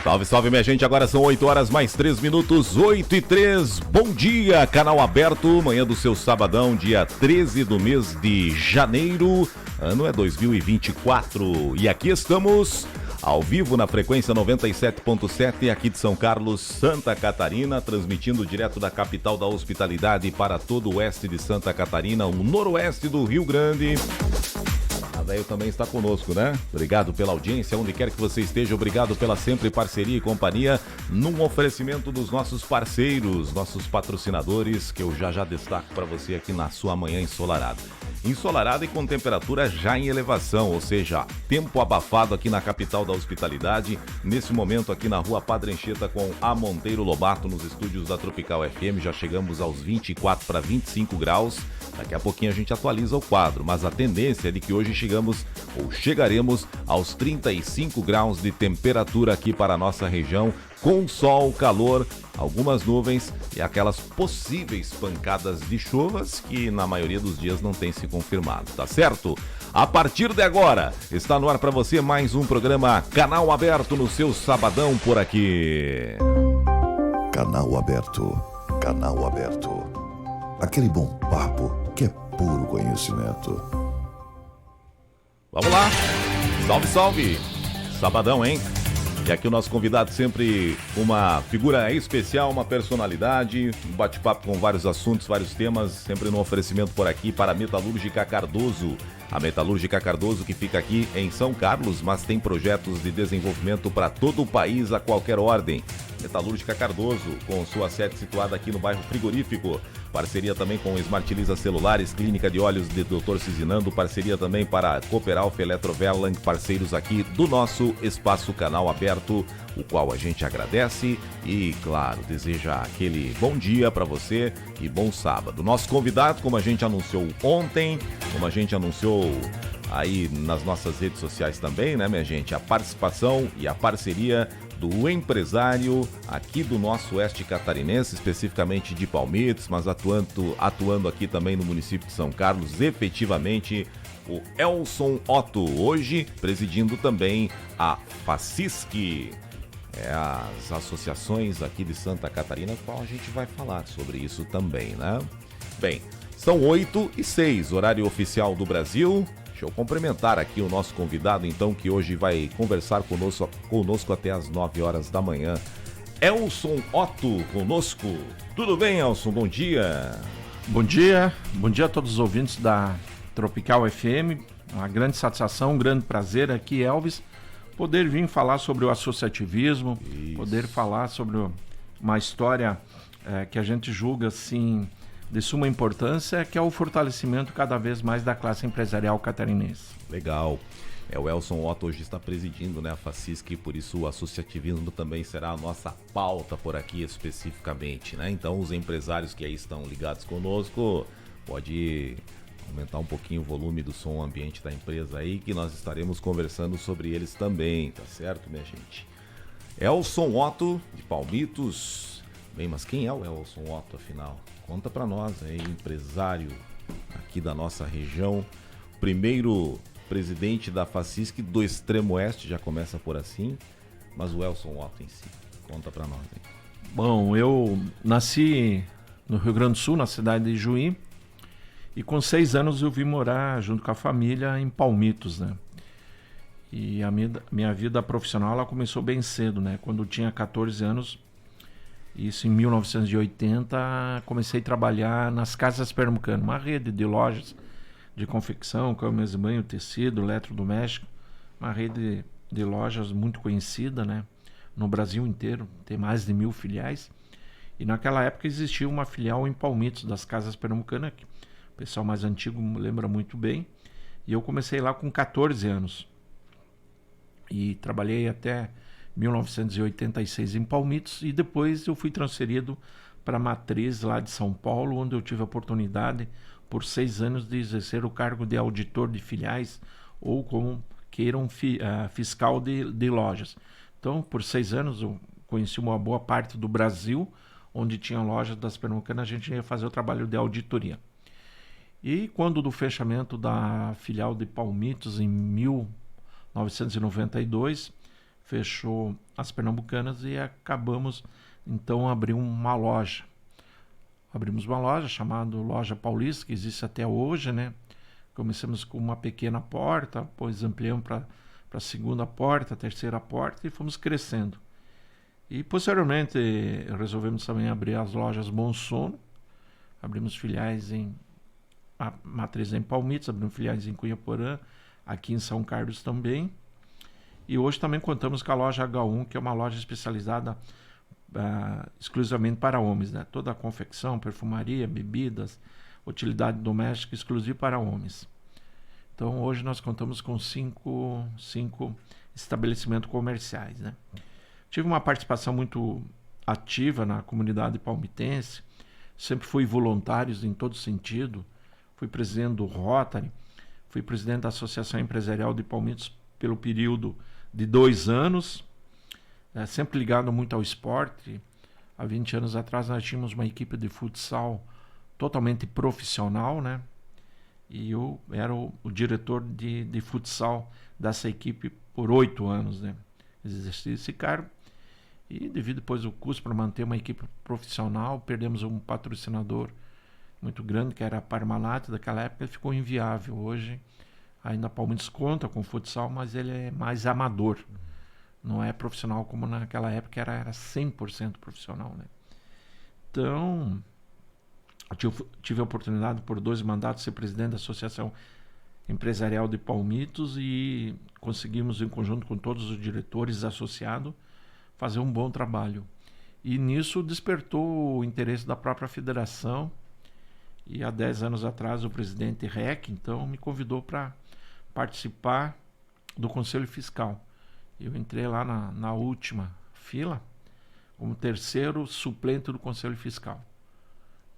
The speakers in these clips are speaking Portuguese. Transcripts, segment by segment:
Salve, salve, minha gente. Agora são 8 horas mais 3 minutos, 8 e 3. Bom dia, canal aberto. Manhã do seu sabadão, dia 13 do mês de janeiro. Ano é 2024. E aqui estamos ao vivo na frequência 97.7 aqui de São Carlos, Santa Catarina, transmitindo direto da capital da hospitalidade para todo o oeste de Santa Catarina, o noroeste do Rio Grande. A Velho também está conosco, né? Obrigado pela audiência, onde quer que você esteja, obrigado pela sempre parceria e companhia num oferecimento dos nossos parceiros, nossos patrocinadores, que eu já destaco para você aqui na sua manhã ensolarada. Ensolarada e com temperatura já em elevação, ou seja, tempo abafado aqui na capital da hospitalidade, nesse momento aqui na rua Padre Anchieta com a Monteiro Lobato, nos estúdios da Tropical FM, já chegamos aos 24 para 25 graus, daqui a pouquinho a gente atualiza o quadro, mas a tendência é de que hoje chegaremos aos 35 graus de temperatura aqui para a nossa região, com sol, calor, algumas nuvens e aquelas possíveis pancadas de chuvas que na maioria dos dias não tem se confirmado, tá certo? A partir de agora, está no ar para você mais um programa Canal Aberto no seu sabadão por aqui. Canal Aberto, Canal Aberto. Aquele bom papo que é puro conhecimento. Vamos lá, salve, salve, sabadão, hein? E aqui o nosso convidado sempre uma figura especial, uma personalidade, um bate-papo com vários assuntos, vários temas, sempre no oferecimento por aqui para a Metalúrgica Cardoso. A Metalúrgica Cardoso que fica aqui em São Carlos, mas tem projetos de desenvolvimento para todo o país a qualquer ordem. Metalúrgica Cardoso, com sua sede situada aqui no bairro Frigorífico. Parceria também com Smartiliza Celulares, Clínica de Olhos de Dr. Cizinando, parceria também para Cooperalfa Eletrovelang, parceiros aqui do nosso Espaço Canal Aberto, o qual a gente agradece e, claro, deseja aquele bom dia para você e bom sábado. Nosso convidado, como a gente anunciou ontem, como a gente anunciou aí nas nossas redes sociais também, né, minha gente, a participação e a parceria do empresário aqui do nosso oeste catarinense, especificamente de Palmitos, mas atuando aqui também no município de São Carlos, efetivamente, o Elson Otto, hoje presidindo também a FACISC, as associações aqui de Santa Catarina, qual a gente vai falar sobre isso também, né? Bem, são 8h06, horário oficial do Brasil. Deixa eu cumprimentar aqui o nosso convidado, então, que hoje vai conversar conosco até as 9 horas da manhã. Elson Otto conosco. Tudo bem, Elson? Bom dia. Bom dia a todos os ouvintes da Tropical FM. Uma grande satisfação, um grande prazer aqui, Elvis, poder vir falar sobre o associativismo, poder falar sobre uma história que a gente julga, assim, de suma importância, que é o fortalecimento cada vez mais da classe empresarial catarinense. Legal. O Elson Otto hoje está presidindo, né, a FACISC, por isso o associativismo também será a nossa pauta por aqui especificamente, né? Então os empresários que aí estão ligados conosco, pode aumentar um pouquinho o volume do som ambiente da empresa aí, que nós estaremos conversando sobre eles também, tá certo, minha gente? Elson Otto, de Palmitos. Bem, mas quem é o Elson Otto, afinal? Conta pra nós aí, empresário aqui da nossa região, primeiro presidente da FACISC do Extremo Oeste, já começa por assim, mas o Elson Otto em si, conta pra nós aí. Bom, eu nasci no Rio Grande do Sul, na cidade de Juí, e com 6 anos eu vim morar junto com a família em Palmitos, né? E a minha vida profissional ela começou bem cedo, né? Quando eu tinha 14 anos, isso em 1980, comecei a trabalhar nas Casas Pernambucanas, uma rede de lojas de confecção, camas de banho, tecido, eletrodoméstico, uma rede de lojas muito conhecida, né, no Brasil inteiro, tem mais de 1.000 filiais. E naquela época existia uma filial em Palmitos das Casas Pernambucanas, que o pessoal mais antigo lembra muito bem, e eu comecei lá com 14 anos. E trabalhei até 1986 em Palmitos e depois eu fui transferido para a matriz lá de São Paulo, onde eu tive a oportunidade por 6 anos de exercer o cargo de auditor de filiais ou como queiram fiscal de lojas. Então, por 6 anos eu conheci uma boa parte do Brasil, onde tinha lojas das Pernambucanas, a gente ia fazer o trabalho de auditoria. E quando do fechamento da filial de Palmitos em 1992, fechou as Pernambucanas e acabamos então abrindo uma loja. Abrimos uma loja chamada Loja Paulista, que existe até hoje, né? Começamos com uma pequena porta, depois ampliamos para a segunda porta, a terceira porta e fomos crescendo. E posteriormente resolvemos também abrir as lojas Bom Sono, abrimos filiais a matriz em Palmitos, abrimos filiais em Cunhaporã, aqui em São Carlos também. E hoje também contamos com a loja H1, que é uma loja especializada exclusivamente para homens, né? Toda a confecção, perfumaria, bebidas, utilidade doméstica exclusiva para homens. Então hoje nós contamos com cinco estabelecimentos comerciais, né? Tive uma participação muito ativa na comunidade palmitense, sempre fui voluntário em todo sentido, fui presidente do Rotary, fui presidente da Associação Empresarial de Palmitos pelo período de 2 anos, sempre ligado muito ao esporte. Há 20 anos atrás nós tínhamos uma equipe de futsal totalmente profissional, né? E eu era o diretor de futsal dessa equipe por 8 anos, né? Exerci esse cargo e devido depois ao custo para manter uma equipe profissional, perdemos um patrocinador muito grande, que era a Parmalat, daquela época ficou inviável. Hoje ainda Palmeiras conta com futsal, mas ele é mais amador. Não é profissional como naquela época era 100% profissional, né? Então, eu tive a oportunidade por 2 mandatos de ser presidente da Associação Empresarial de Palmitos e conseguimos, em conjunto com todos os diretores associados, fazer um bom trabalho. E nisso despertou o interesse da própria federação. E há 10 anos atrás o presidente REC, então, me convidou para participar do Conselho Fiscal. Eu entrei lá na última fila como terceiro suplente do Conselho Fiscal.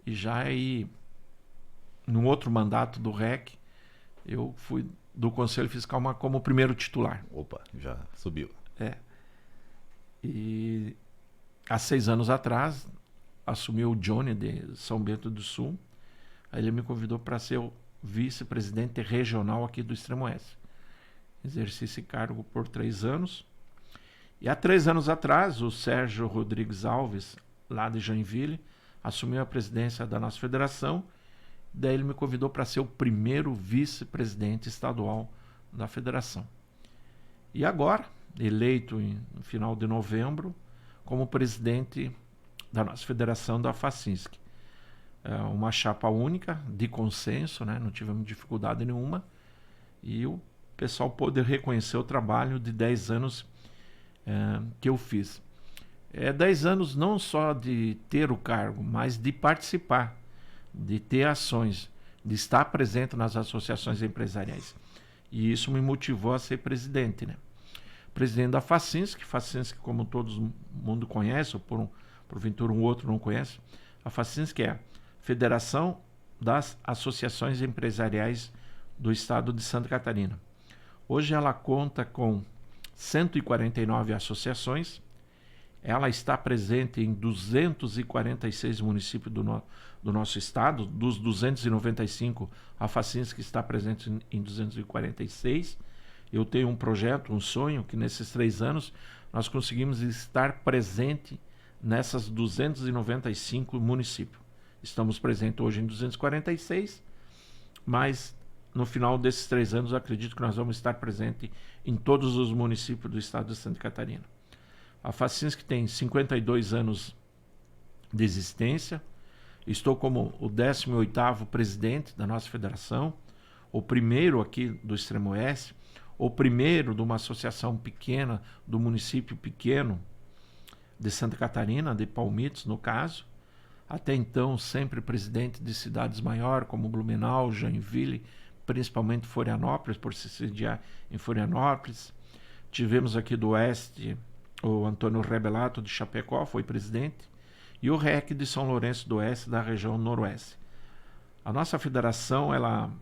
E já aí, no outro mandato do REC, eu fui do Conselho Fiscal como primeiro titular. Opa, já subiu. E há 6 anos atrás, assumiu o Johnny de São Bento do Sul. Aí ele me convidou para ser o vice-presidente regional aqui do Extremo Oeste. Exerci esse cargo por 3 anos. E há 3 anos atrás, o Sérgio Rodrigues Alves, lá de Joinville, assumiu a presidência da nossa federação. Daí ele me convidou para ser o primeiro vice-presidente estadual da federação. E agora, eleito no final de novembro, como presidente da nossa federação da Facinsk. É uma chapa única, de consenso, né? Não tivemos dificuldade nenhuma. E o pessoal pôde reconhecer o trabalho de 10 anos que eu fiz. 10 anos não só de ter o cargo, mas de participar, de ter ações, de estar presente nas associações empresariais. E isso me motivou a ser presidente, né? Presidente da Facinsk, como todo mundo conhece, ou porventura um outro não conhece, a Facinsk é a Federação das Associações Empresariais do Estado de Santa Catarina. Hoje ela conta com 149 associações, ela está presente em 246 municípios do nosso estado. Dos 295, a Facinsk está presente em 246. Eu tenho um projeto, um sonho, que nesses 3 anos nós conseguimos estar presente nessas 295 municípios. Estamos presentes hoje em 246, mas no final desses 3 anos eu acredito que nós vamos estar presentes em todos os municípios do estado de Santa Catarina. A Facinsk tem 52 anos de existência. Estou como o 18º presidente da nossa federação, o primeiro aqui do Extremo Oeste, o primeiro de uma associação pequena, do município pequeno de Santa Catarina, de Palmitos no caso. Até então sempre presidente de cidades maiores como Blumenau, Joinville, principalmente Florianópolis, por se sediar em Florianópolis. Tivemos aqui do Oeste o Antônio Rebelato de Chapecó, foi presidente, e o REC de São Lourenço do Oeste, da região noroeste. A nossa federação ela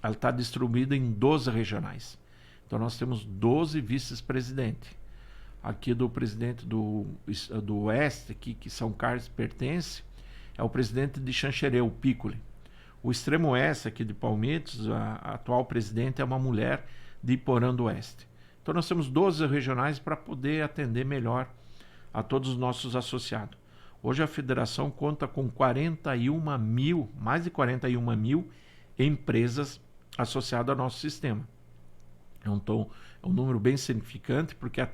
está distribuída em 12 regionais. Então nós temos 12 vices-presidentes. Aqui do presidente do Oeste, que São Carlos pertence, é o presidente de Xanxerê, o Piccoli. O Extremo Oeste aqui de Palmitos, a atual presidente é uma mulher de Iporã do Oeste. Então nós temos 12 regionais para poder atender melhor a todos os nossos associados. Hoje a federação conta com 41 mil, mais de 41 mil empresas associadas ao nosso sistema. Então, é um número bem significante, porque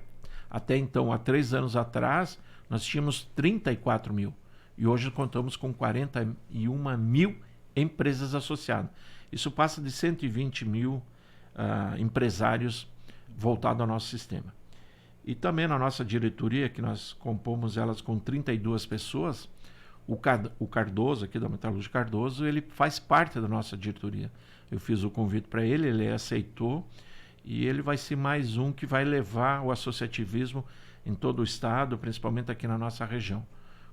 até então, há 3 anos atrás, nós tínhamos 34 mil. E hoje contamos com 41 mil empresas associadas. Isso passa de 120 mil empresários voltados ao nosso sistema. E também na nossa diretoria, que nós compomos elas com 32 pessoas, o Cardoso, aqui da Metalúrgica Cardoso, ele faz parte da nossa diretoria. Eu fiz o convite para ele, ele aceitou, e ele vai ser mais um que vai levar o associativismo em todo o estado, principalmente aqui na nossa região.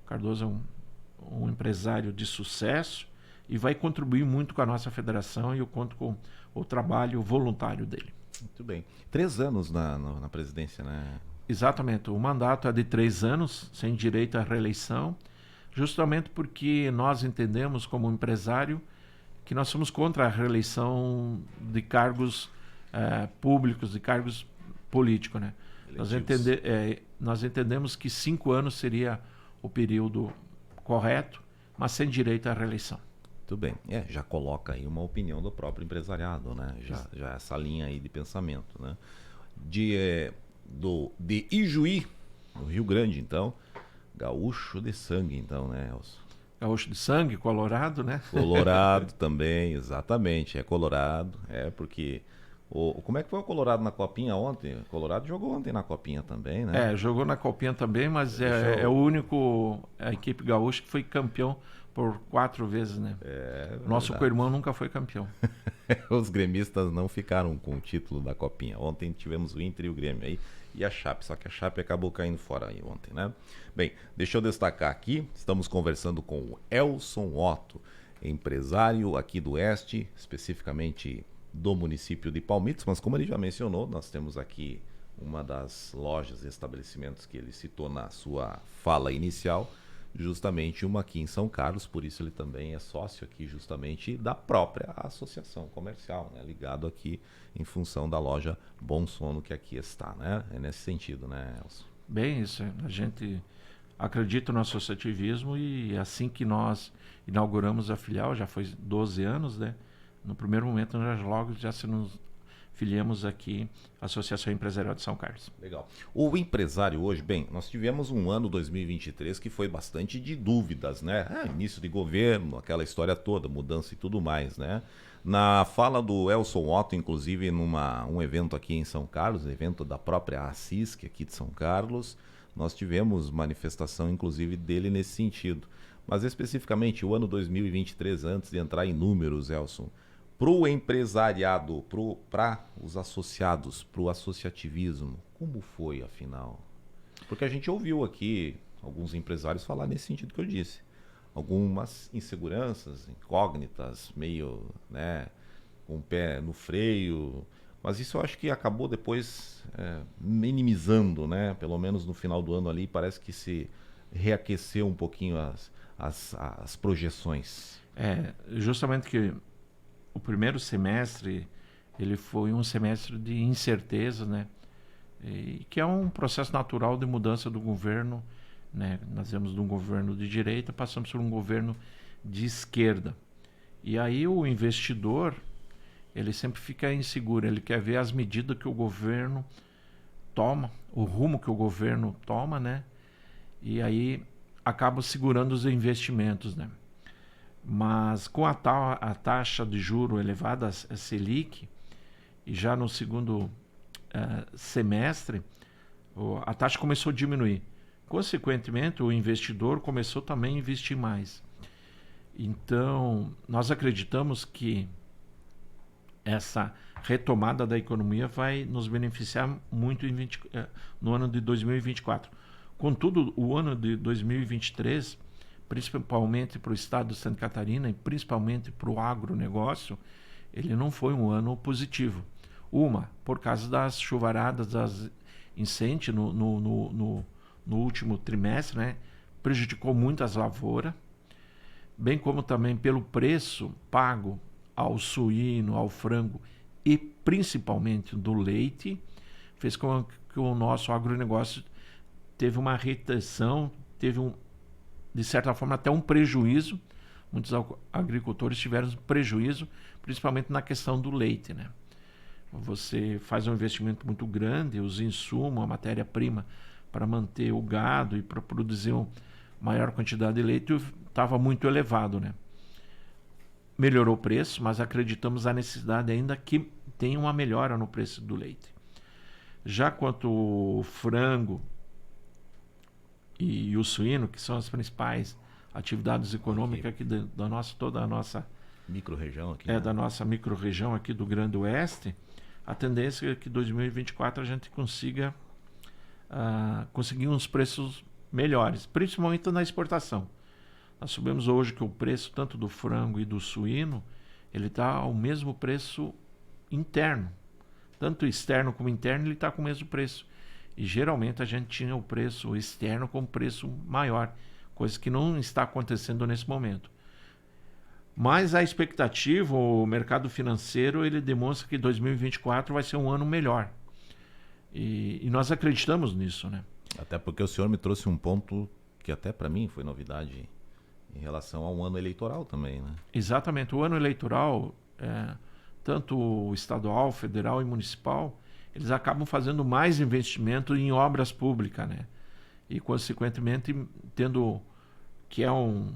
O Cardoso é um empresário de sucesso e vai contribuir muito com a nossa federação, e eu conto com o trabalho voluntário dele. Muito bem. 3 anos na presidência, né? Exatamente. O mandato é de 3 anos, sem direito à reeleição, justamente porque nós entendemos, como empresário, que nós somos contra a reeleição de cargos públicos, de cargos políticos, né? Nós entendemos que 5 anos seria o período correto, mas sem direito à reeleição. Muito bem. Já coloca aí uma opinião do próprio empresariado, né? Já essa linha aí de pensamento, né? De Ijuí, no Rio Grande, então, gaúcho de sangue, então, né, Elcio? Gaúcho de sangue, colorado, né? Colorado também, exatamente, é colorado, porque... Como é que foi o Colorado na Copinha ontem? O Colorado jogou ontem na Copinha também, né? Jogou na Copinha também, mas é o único, a equipe gaúcha que foi campeão por 4 vezes, né? Nosso co-irmão nunca foi campeão. Os gremistas não ficaram com o título da Copinha. Ontem tivemos o Inter e o Grêmio aí, e a Chape, só que a Chape acabou caindo fora aí ontem, né? Bem, deixa eu destacar aqui, estamos conversando com o Elson Otto, empresário aqui do Oeste, especificamente do município de Palmitos, mas como ele já mencionou, nós temos aqui uma das lojas e estabelecimentos que ele citou na sua fala inicial, justamente uma aqui em São Carlos, por isso ele também é sócio aqui justamente da própria associação comercial, né? Ligado aqui em função da loja Bom Sono que aqui está, né? É nesse sentido, né, Elson? Bem, isso, a gente acredita no associativismo, e assim que nós inauguramos a filial, já foi 12 anos, né? No primeiro momento, nós logo já se nos filiamos aqui à Associação Empresarial de São Carlos. Legal. O empresário hoje, bem, nós tivemos um ano 2023 que foi bastante de dúvidas, né? Início de governo, aquela história toda, mudança e tudo mais, né? Na fala do Elson Otto, inclusive, um evento aqui em São Carlos, evento da própria ACISC aqui de São Carlos, nós tivemos manifestação, inclusive, dele nesse sentido. Mas especificamente o ano 2023, antes de entrar em números, Elson, para o empresariado, para os associados, para o associativismo, como foi, afinal? Porque a gente ouviu aqui alguns empresários falar nesse sentido que eu disse. Algumas inseguranças, incógnitas, meio, né, com o pé no freio. Mas isso eu acho que acabou depois minimizando, né? Pelo menos no final do ano ali, parece que se reaqueceu um pouquinho as projeções. Justamente que o primeiro semestre ele foi um semestre de incerteza, né? E que é um processo natural de mudança do governo, né? Nós viemos de um governo de direita, passamos por um governo de esquerda. E aí o investidor, ele sempre fica inseguro, ele quer ver as medidas que o governo toma, o rumo que o governo toma, né? E aí acaba segurando os investimentos, né? Mas com a taxa de juro elevada, a Selic, e já no segundo semestre, a taxa começou a diminuir. Consequentemente, o investidor começou também a investir mais. Então, nós acreditamos que essa retomada da economia vai nos beneficiar muito no ano de 2024. Contudo, o ano de 2023, principalmente para o estado de Santa Catarina e principalmente para o agronegócio, ele não foi um ano positivo. Por causa das chuvaradas, das incêndios no último trimestre, né? Prejudicou muito as lavouras, bem como também pelo preço pago ao suíno, ao frango e principalmente do leite, fez com que o nosso agronegócio teve uma retenção, de certa forma até um prejuízo. Muitos agricultores tiveram prejuízo, principalmente na questão do leite, né? Você faz um investimento muito grande, os insumos, a matéria-prima para manter o gado e para produzir uma maior quantidade de leite estava muito elevado, né? Melhorou o preço, mas acreditamos na necessidade ainda que tenha uma melhora no preço do leite. Já quanto o frango e o suíno, que são as principais atividades econômicas aqui toda a nossa micro-região aqui, da nossa micro-região aqui do Grande Oeste, a tendência é que em 2024 a gente consiga conseguir uns preços melhores, principalmente na exportação. Nós sabemos hoje que o preço tanto do frango e do suíno, ele está ao mesmo preço interno. Tanto externo como interno, ele está com o mesmo preço. E geralmente a gente tinha o preço externo com preço maior, coisa que não está acontecendo nesse momento. Mas a expectativa, o mercado financeiro, ele demonstra que 2024 vai ser um ano melhor. E nós acreditamos nisso, né? Até porque o senhor me trouxe um ponto que até para mim foi novidade em relação a um ano eleitoral também, né? Exatamente. O ano eleitoral, tanto o estadual, federal e municipal, eles acabam fazendo mais investimento em obras públicas, né? E, consequentemente, tendo que é um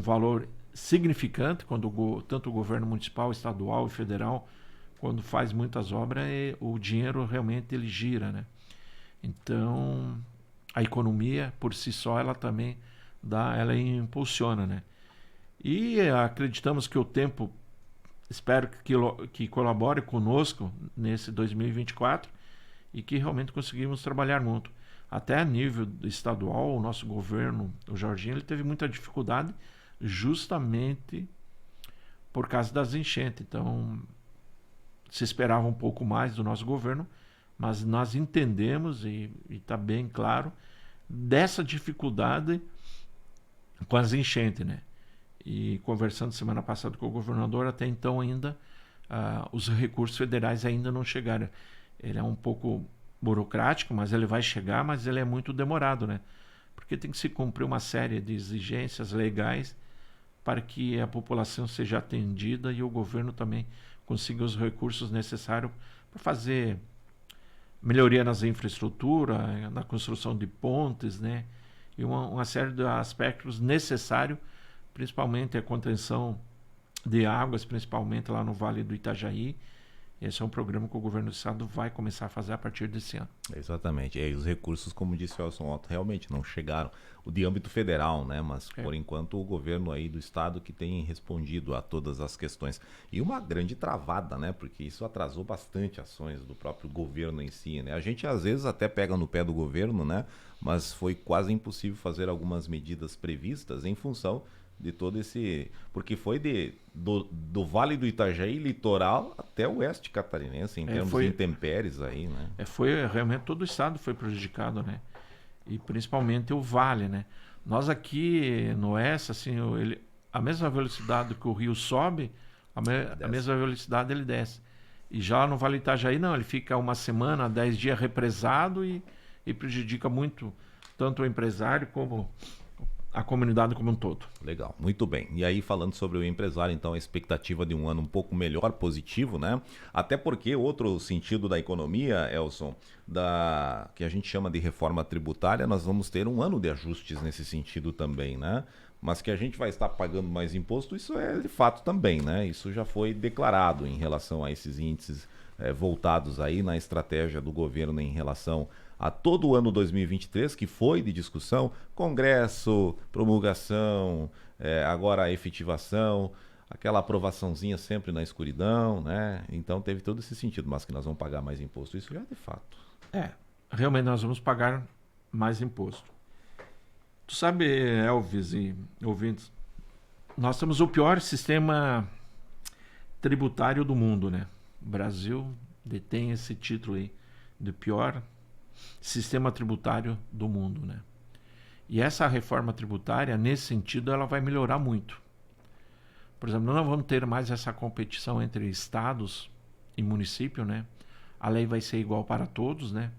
valor significante quando tanto o governo municipal, estadual e federal, quando faz muitas obras, o dinheiro realmente ele gira, né? Então, a economia por si só ela também ela impulsiona, né? E acreditamos que o tempo, espero que colabore conosco nesse 2024 e que realmente conseguimos trabalhar muito. Até a nível estadual, o nosso governo, o Jorginho, ele teve muita dificuldade justamente por causa das enchentes. Então, se esperava um pouco mais do nosso governo, mas nós entendemos e está bem claro dessa dificuldade com as enchentes, né? E conversando semana passada com o governador, até então ainda os recursos federais ainda não chegaram. Ele é um pouco burocrático, mas ele vai chegar, mas ele é muito demorado, né? Porque tem que se cumprir uma série de exigências legais para que a população seja atendida e o governo também consiga os recursos necessários para fazer melhoria nas infraestruturas, na construção de pontes, né? E uma série de aspectos necessários, principalmente a contenção de águas, principalmente lá no Vale do Itajaí. Esse é um programa que o governo do estado vai começar a fazer a partir desse ano. Exatamente. E os recursos, como disse o Elson Otto, realmente não chegaram. O de âmbito federal, né? Mas por enquanto o governo aí do estado que tem respondido a todas as questões. E uma grande travada, né? Porque isso atrasou bastante ações do próprio governo em si, né? A gente às vezes até pega no pé do governo, né? Mas foi quase impossível fazer algumas medidas previstas em função de todo esse... Porque foi do Vale do Itajaí, litoral, até o oeste catarinense, em termos de intempéries aí, né? Foi realmente todo o estado foi prejudicado, né? E principalmente o Vale, né? Nós aqui no oeste, assim, a mesma velocidade que o rio sobe, a mesma velocidade ele desce. E já no Vale do Itajaí, não, ele fica uma semana, 10 dias represado e prejudica muito tanto o empresário como a comunidade como um todo. Legal, muito bem. E aí, falando sobre o empresário, então, a expectativa de um ano um pouco melhor, positivo, né? Até porque outro sentido da economia, Elson, que a gente chama de reforma tributária, nós vamos ter um ano de ajustes nesse sentido também, né? Mas que a gente vai estar pagando mais imposto, isso é de fato também, né? Isso já foi declarado em relação a esses índices voltados aí na estratégia do governo em relação a todo o ano 2023, que foi de discussão, congresso, promulgação, agora a efetivação, aquela aprovaçãozinha sempre na escuridão, né? Então teve todo esse sentido, mas que nós vamos pagar mais imposto, isso já é de fato. Realmente nós vamos pagar mais imposto. Tu sabe, Elvis e ouvintes, nós temos o pior sistema tributário do mundo, né? O Brasil detém esse título aí de pior sistema tributário do mundo, né? E essa reforma tributária, nesse sentido, ela vai melhorar muito. Por exemplo, nós não vamos ter mais essa competição entre estados e município, né? a lei vai ser igual para todos, né?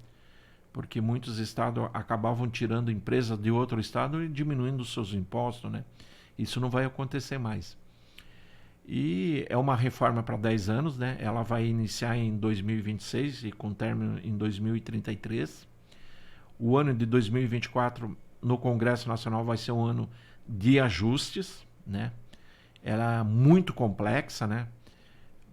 Porque muitos estados acabavam tirando empresas de outro estado e diminuindo os seus impostos, né? Isso não vai acontecer mais. E é uma reforma para 10 anos, né? Ela vai iniciar em 2026 e com término em 2033. O ano de 2024 no Congresso Nacional vai ser um ano de ajustes, né? Ela é muito complexa, né?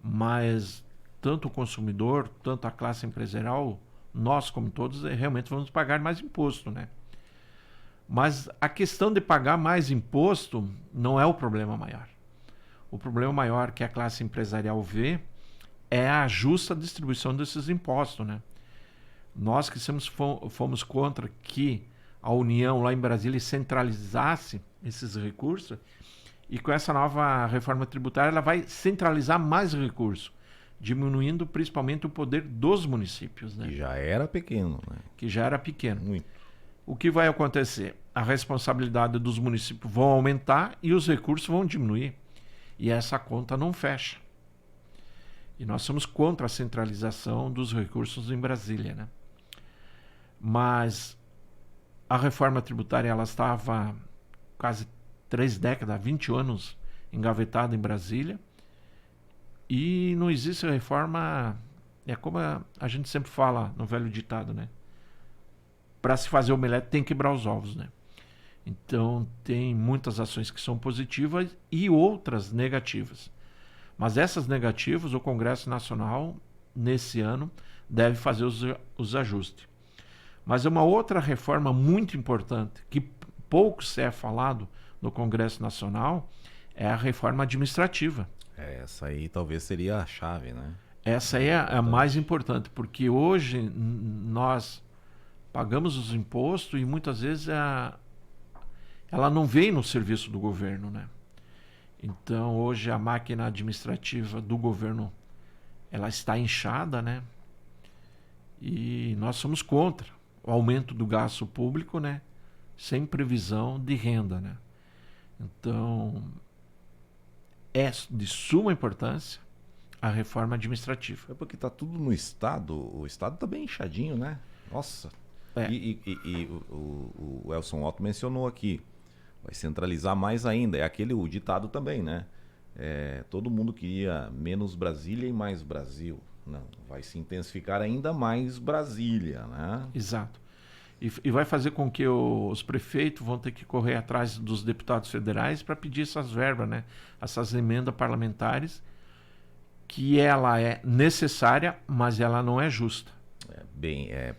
Mas tanto o consumidor, tanto a classe empresarial, nós como todos, realmente vamos pagar mais imposto, né? Mas a questão de pagar mais imposto não é o problema maior. O problema maior que a classe empresarial vê é a justa distribuição desses impostos, né? Nós que fomos contra que a União lá em Brasília centralizasse esses recursos, e com essa nova reforma tributária ela vai centralizar mais recursos, diminuindo principalmente o poder dos municípios, né? Que já era pequeno, né? Que já era pequeno. Muito. O que vai acontecer? A responsabilidade dos municípios vão aumentar e os recursos vão diminuir. E essa conta não fecha. E nós somos contra a centralização dos recursos em Brasília, né? Mas a reforma tributária ela estava quase 3 décadas, 20 anos engavetada em Brasília. E não existe reforma. É como a gente sempre fala no velho ditado, né? Para se fazer omelete tem que quebrar os ovos, né? Então tem muitas ações que são positivas e outras negativas. Mas essas negativas o Congresso Nacional nesse ano deve fazer os ajustes. Mas uma outra reforma muito importante que pouco se é falado no Congresso Nacional é a reforma administrativa. Essa aí talvez seria a chave, né? Essa é a mais importante, porque hoje nós pagamos os impostos e muitas vezes ela não vem no serviço do governo, né? Então hoje a máquina administrativa do governo ela está inchada, né? E nós somos contra o aumento do gasto público, né? Sem previsão de renda, né? Então é de suma importância a reforma administrativa. É porque tá tudo no Estado, o Estado tá bem inchadinho, né? Nossa. É. E o Elson Otto mencionou aqui, vai centralizar mais ainda. É o ditado também, né? Todo mundo queria menos Brasília e mais Brasil. Não, vai se intensificar ainda mais Brasília, né? Exato. E vai fazer com que os prefeitos vão ter que correr atrás dos deputados federais para pedir essas verbas, né? Essas emendas parlamentares, que ela é necessária, mas ela não é justa.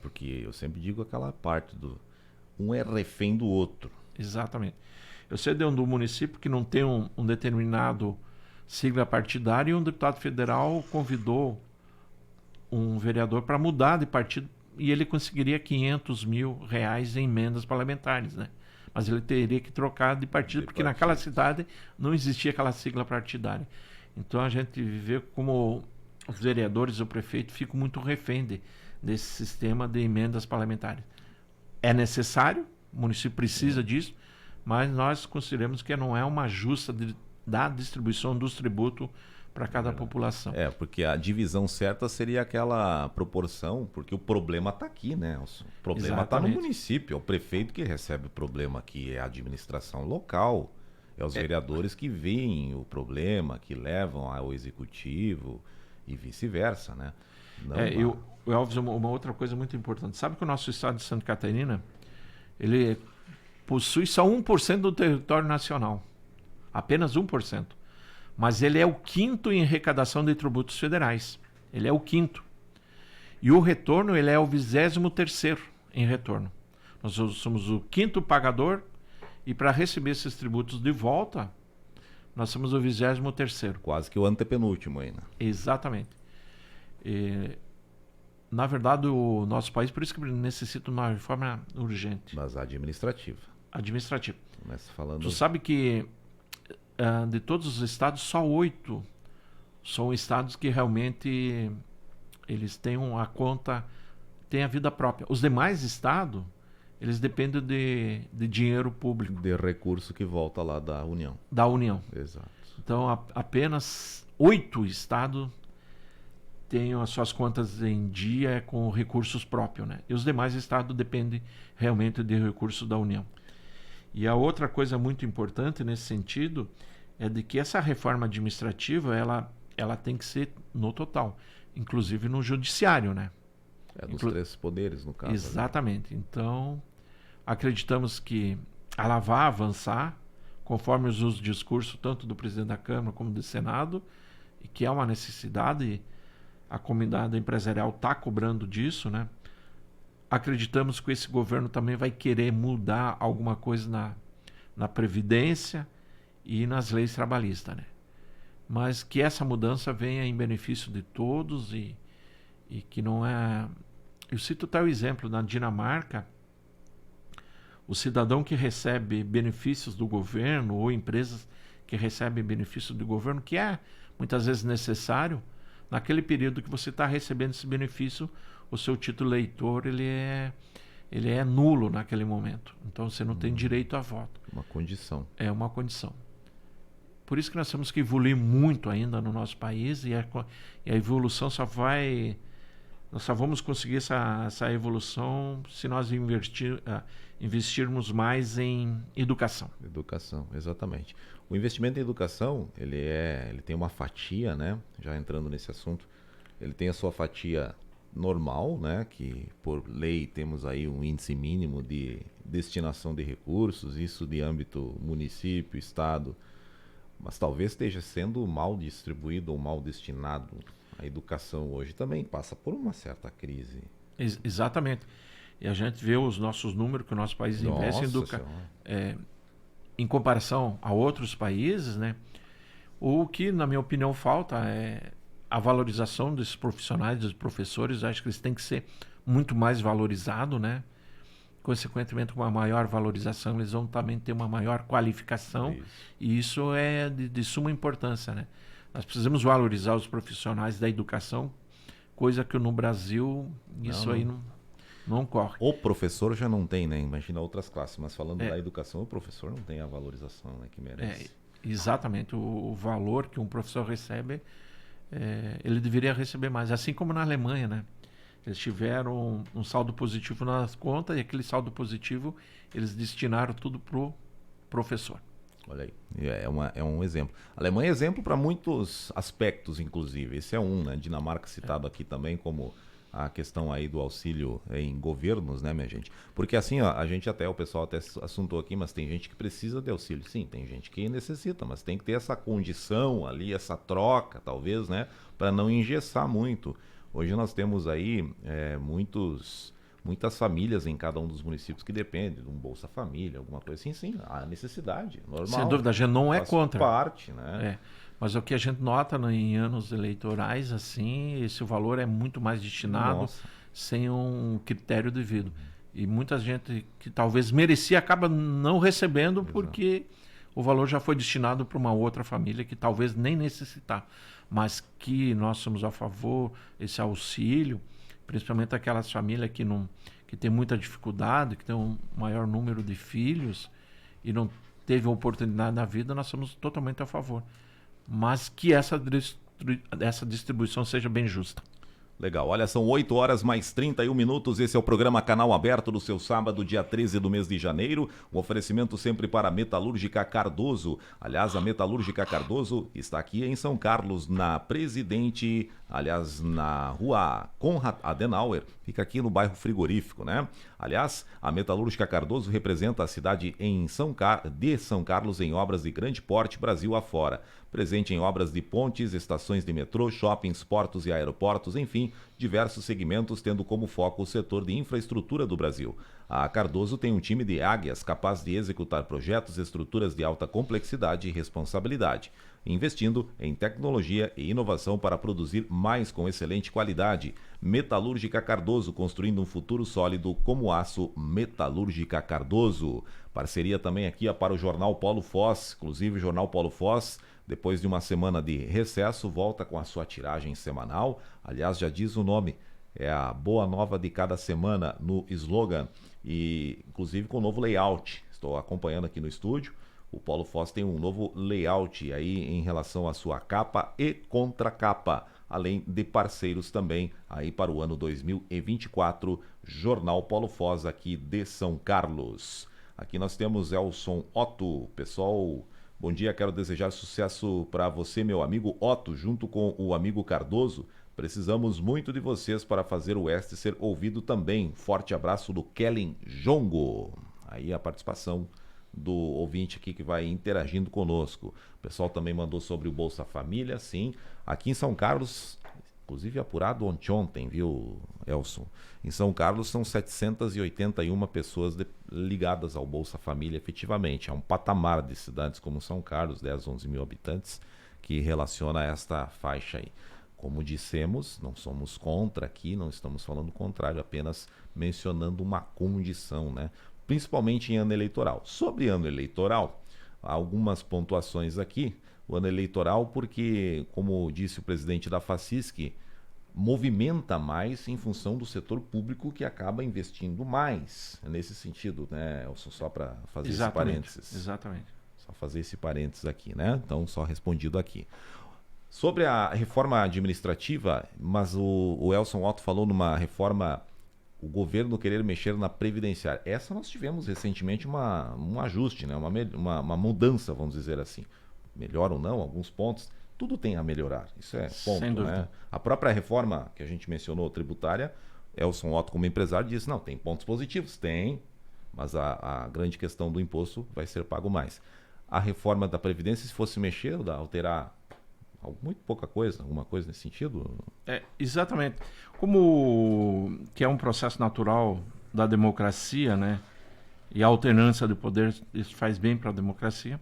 Porque eu sempre digo aquela parte do um é refém do outro. Exatamente. Eu sei de um do município que não tem um determinado sigla partidária e um deputado federal convidou um vereador para mudar de partido e ele conseguiria R$500 mil em emendas parlamentares, né? Mas ele teria que trocar de partido porque naquela cidade não existia aquela sigla partidária. Então a gente vê como os vereadores e o prefeito ficam muito refém desse sistema de emendas parlamentares. É necessário, o município precisa disso, mas nós consideramos que não é uma justa da distribuição dos tributos para cada população. Porque a divisão certa seria aquela proporção, porque o problema está aqui, né? O problema está no município, é o prefeito que recebe o problema aqui, é a administração local, é os vereadores que veem o problema, que levam ao executivo e vice-versa, né? Elvis, uma outra coisa muito importante. Sabe que o nosso estado de Santa Catarina, ele possui só 1% do território nacional. Apenas 1%. Mas ele é o 5º em arrecadação de tributos federais. Ele é o 5º. E o retorno, ele é o 23º em retorno. Nós somos o 5º pagador e para receber esses tributos de volta, nós somos o 23º. Quase que o antepenúltimo ainda. Exatamente. Na verdade, o nosso país, por isso que necessita uma reforma urgente. Mas administrativa. Administrativa. Começa falando... Tu sabe que de todos os estados, só 8 são estados que realmente eles têm a conta, têm a vida própria. Os demais estados, eles dependem de dinheiro público. De recurso que volta lá da União. Da União. Exato. Então, apenas 8 estados tenham as suas contas em dia com recursos próprios, né? E os demais estados dependem realmente de recursos da União. E a outra coisa muito importante nesse sentido é de que essa reforma administrativa ela tem que ser no total, inclusive no judiciário, né? Dos 3 poderes, no caso. Exatamente. Então, acreditamos que ela vai avançar, conforme os discursos tanto do presidente da Câmara como do Senado, e que é uma necessidade, a comunidade empresarial está cobrando disso, né? Acreditamos que esse governo também vai querer mudar alguma coisa na Previdência e nas leis trabalhistas, né? Mas que essa mudança venha em benefício de todos e que não é... Eu cito tal exemplo, na Dinamarca, o cidadão que recebe benefícios do governo ou empresas que recebem benefícios do governo, que é muitas vezes necessário, naquele período que você está recebendo esse benefício, o seu título eleitor ele é nulo naquele momento. Então você não tem direito a voto. Uma condição. É uma condição. Por isso que nós temos que evoluir muito ainda no nosso país e a evolução nós só vamos conseguir essa evolução se nós investirmos mais em educação. Educação, exatamente. O investimento em educação, ele tem uma fatia, né? Já entrando nesse assunto, ele tem a sua fatia normal, né? Que por lei temos aí um índice mínimo de destinação de recursos, isso de âmbito município, estado, mas talvez esteja sendo mal distribuído ou mal destinado. A educação hoje também passa por uma certa crise. Exatamente. E a gente vê os nossos números que o nosso país investe em educação. Em comparação a outros países, né? O que, na minha opinião, falta é a valorização desses profissionais, dos professores. Eu acho que eles têm que ser muito mais valorizados, né? Consequentemente, com uma maior valorização, eles vão também ter uma maior qualificação. Isso. E isso é de suma importância, né? Nós precisamos valorizar os profissionais da educação, coisa que no Brasil não ocorre. O professor já não tem, né? Imagina outras classes, mas falando da educação, o professor não tem a valorização, né, que merece. Exatamente. O valor que um professor recebe, ele deveria receber mais. Assim como na Alemanha, né? Eles tiveram um saldo positivo nas contas e aquele saldo positivo eles destinaram tudo para o professor. Olha aí, é um exemplo. A Alemanha é exemplo para muitos aspectos, inclusive. Esse é um, né? Dinamarca citado aqui também como a questão aí do auxílio em governos, né, minha gente? Porque assim, ó, o pessoal até assuntou aqui, mas tem gente que precisa de auxílio. Sim, tem gente que necessita, mas tem que ter essa condição ali, essa troca, talvez, né? Para não engessar muito. Hoje nós temos aí muitas famílias em cada um dos municípios que dependem de um Bolsa Família, alguma coisa assim, sim, a necessidade, normal. Sem dúvida, a gente não é contra. Parte, né? Mas o que a gente nota em anos eleitorais, assim, esse valor é muito mais destinado sem um critério devido. E muita gente que talvez merecia acaba não recebendo porque o valor já foi destinado para uma outra família que talvez nem necessitar. Mas que nós somos a favor, esse auxílio, principalmente aquelas famílias que têm muita dificuldade, que têm um maior número de filhos e não teve oportunidade na vida, nós somos totalmente a favor. Mas que essa distribuição seja bem justa. Legal, olha, são 8 horas mais 31 minutos, esse é o programa Canal Aberto do seu sábado, dia 13 do mês de janeiro, um oferecimento sempre para a Metalúrgica Cardoso. Aliás, a Metalúrgica Cardoso está aqui em São Carlos, na rua Konrad Adenauer, fica aqui no bairro Frigorífico, né? Aliás, a Metalúrgica Cardoso representa a cidade de São Carlos em obras de grande porte Brasil afora. Presente em obras de pontes, estações de metrô, shoppings, portos e aeroportos, enfim, diversos segmentos tendo como foco o setor de infraestrutura do Brasil. A Cardoso tem um time de águias capaz de executar projetos e estruturas de alta complexidade e responsabilidade, investindo em tecnologia e inovação para produzir mais com excelente qualidade. Metalúrgica Cardoso, construindo um futuro sólido como aço. Metalúrgica Cardoso. Parceria também aqui para o Jornal Polo Foz, inclusive o Jornal Polo Foz, depois de uma semana de recesso, volta com a sua tiragem semanal. Aliás, já diz o nome, é a boa nova de cada semana no slogan e inclusive com um novo layout. Estou acompanhando aqui no estúdio. O Polo Foz tem um novo layout aí em relação à sua capa e contracapa. além de parceiros também aí para o ano 2024, Jornal Paulo Foz aqui de São Carlos. Aqui nós temos Elson Otto. Pessoal, bom dia, quero desejar sucesso para você, meu amigo Otto, junto com o amigo Cardoso. Precisamos muito de vocês para fazer o Oeste ser ouvido também. Forte abraço do Kellen Jongo. Aí a participação do ouvinte aqui que vai interagindo conosco. O pessoal também mandou sobre o Bolsa Família, sim. Aqui em São Carlos, inclusive apurado ontem, viu, Elson? Em São Carlos são 781 pessoas ligadas ao Bolsa Família efetivamente. É um patamar de cidades como São Carlos, 10, 11 mil habitantes, que relaciona esta faixa aí. Como dissemos, não somos contra aqui, não estamos falando o contrário, apenas mencionando uma condição, né? Principalmente em ano eleitoral. Sobre ano eleitoral, algumas pontuações aqui. O ano eleitoral porque, como disse o presidente da FACISC, movimenta mais em função do setor público que acaba investindo mais. É nesse sentido, né, Elson? Só para fazer esse parênteses. Exatamente. Só fazer esse parênteses aqui, né? Então, só respondido aqui. Sobre a reforma administrativa, mas o Elson Otto falou numa reforma, o governo querer mexer na previdenciária. Essa nós tivemos recentemente um ajuste, né? uma mudança, vamos dizer assim. Melhor ou não, alguns pontos, tudo tem a melhorar. Isso é ponto, sem dúvida, né? A própria reforma que a gente mencionou, tributária, Elson Otto, como empresário, disse, não, tem pontos positivos, tem, mas a grande questão do imposto vai ser pago mais. A reforma da Previdência, se fosse mexer, alterar muito pouca coisa, alguma coisa nesse sentido? Exatamente. Como que é um processo natural da democracia, né? E a alternância de poder, isso faz bem para a democracia.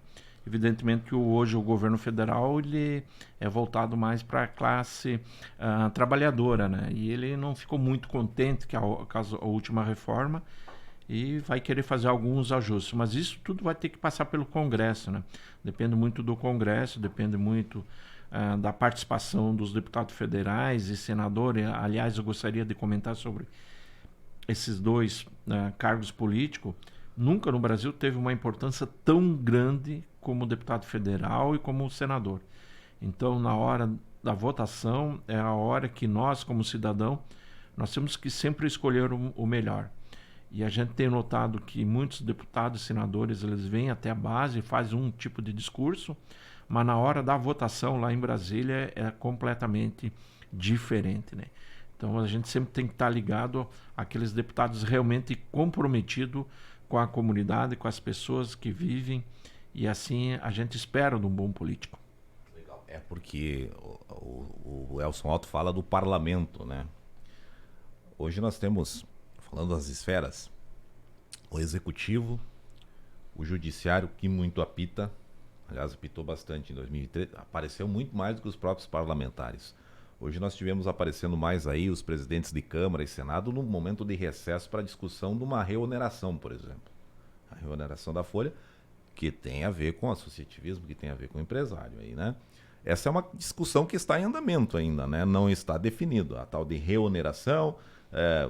Evidentemente que hoje o governo federal ele é voltado mais para a classe trabalhadora, né? E ele não ficou muito contente com a última reforma e vai querer fazer alguns ajustes. Mas isso tudo vai ter que passar pelo Congresso, né? Depende muito do Congresso, depende muito da participação dos deputados federais e senadores. Aliás, eu gostaria de comentar sobre esses dois cargos políticos. Nunca no Brasil teve uma importância tão grande como o deputado federal e como o senador. Então, na hora da votação, é a hora que nós, como cidadão, nós temos que sempre escolher o melhor. E a gente tem notado que muitos deputados e senadores, eles vêm até a base e fazem um tipo de discurso, mas na hora da votação lá em Brasília é completamente diferente, né? Então a gente sempre tem que estar ligado àqueles deputados realmente comprometidos com a comunidade, com as pessoas que vivem, e assim a gente espera de um bom político. Legal. É porque o Elson Otto fala do parlamento, né? Hoje nós temos, falando das esferas, o executivo, o judiciário, que muito apita, aliás, apitou bastante em 2013, apareceu muito mais do que os próprios parlamentares. Hoje nós tivemos aparecendo mais aí os presidentes de Câmara e Senado no momento de recesso para discussão de uma reoneração, por exemplo. A reoneração da folha, que tem a ver com associativismo, que tem a ver com o empresário aí, né? Essa é uma discussão que está em andamento ainda, né? Não está definido. A tal de reoneração,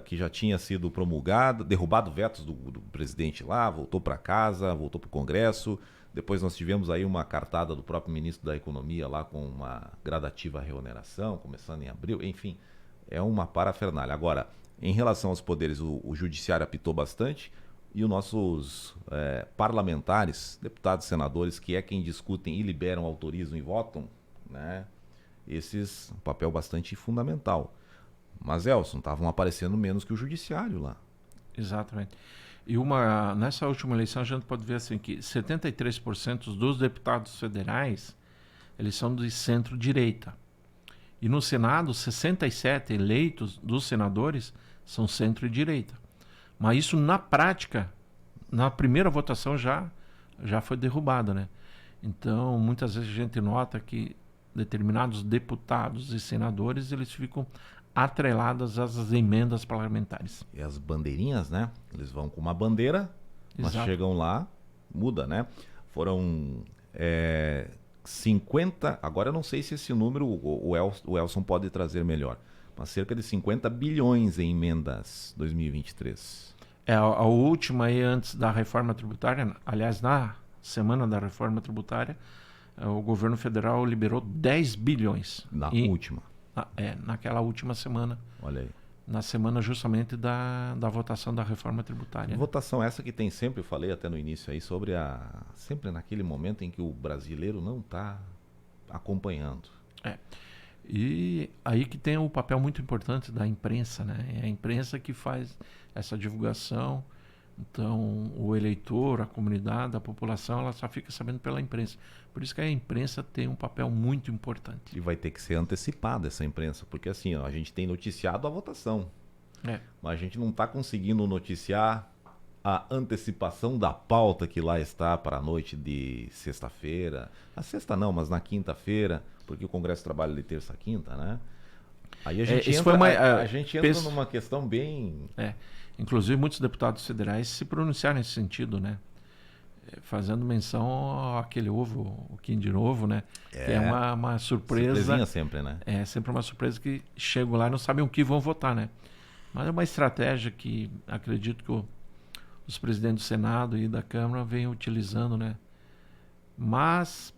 que já tinha sido promulgado, derrubado vetos do presidente lá, voltou para casa, voltou para o Congresso. Depois nós tivemos aí uma cartada do próprio ministro da Economia lá com uma gradativa reoneração, começando em abril. Enfim, é uma parafernália. Agora, em relação aos poderes, o judiciário apitou bastante e os nossos parlamentares, deputados, senadores, que é quem discutem e liberam, autorizam e votam, né? Esses, um papel bastante fundamental. Mas, Elson, estavam aparecendo menos que o judiciário lá. Exatamente. E nessa última eleição a gente pode ver assim que 73% dos deputados federais eles são de centro-direita. E no Senado, 67 eleitos dos senadores são centro-direita. Mas isso na prática, na primeira votação já foi derrubado, né? Então, muitas vezes a gente nota que determinados deputados e senadores eles ficam atreladas às emendas parlamentares. E as bandeirinhas, né? Eles vão com uma bandeira, mas chegam lá, muda, né? Foram 50, agora eu não sei se esse número o Elson pode trazer melhor, mas cerca de 50 bilhões em emendas 2023. A última aí antes da reforma tributária, aliás, na semana da reforma tributária, o governo federal liberou 10 bilhões. Na última. naquela última semana. Olha aí. Na semana justamente da votação da reforma tributária. Votação essa que tem sempre, eu falei até no início aí, sobre sempre naquele momento em que o brasileiro não está acompanhando. E aí que tem o papel muito importante da imprensa, né? É a imprensa que faz essa divulgação. Então, o eleitor, a comunidade, a população, ela só fica sabendo pela imprensa. Por isso que a imprensa tem um papel muito importante. E vai ter que ser antecipada essa imprensa, porque assim, ó, a gente tem noticiado a votação, mas a gente não está conseguindo noticiar a antecipação da pauta que lá está para a noite de sexta-feira. A sexta não, mas na quinta-feira, porque o Congresso trabalha de terça a quinta, né? Aí a gente entra numa questão bem... Inclusive, muitos deputados federais se pronunciaram nesse sentido, né? Fazendo menção àquele ovo, o Kinder Ovo, né? Que é uma surpresa. Surpresinha sempre, né? É sempre uma surpresa que chegam lá e não sabem o que vão votar, né? Mas é uma estratégia que acredito que os presidentes do Senado e da Câmara vêm utilizando, né? Mas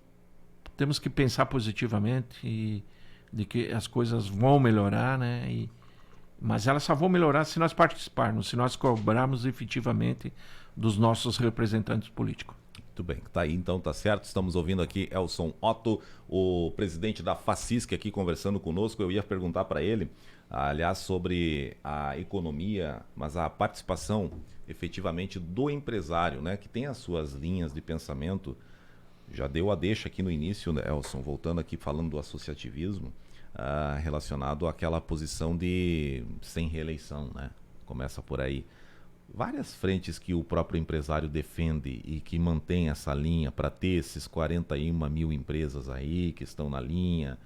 temos que pensar positivamente e de que as coisas vão melhorar, né? Mas elas só vão melhorar se nós participarmos, se nós cobrarmos efetivamente dos nossos representantes políticos. Muito bem, tá aí então, tá certo. Estamos ouvindo aqui Elson Otto, o presidente da FACISC, aqui conversando conosco. Eu ia perguntar para ele, aliás, sobre a economia, mas a participação efetivamente do empresário, né, que tem as suas linhas de pensamento. Já deu a deixa aqui no início, né, Elson, voltando aqui falando do associativismo, relacionado àquela posição de sem reeleição, né? Começa por aí. Várias frentes que o próprio empresário defende e que mantém essa linha para ter esses 41 mil empresas aí que estão na linha,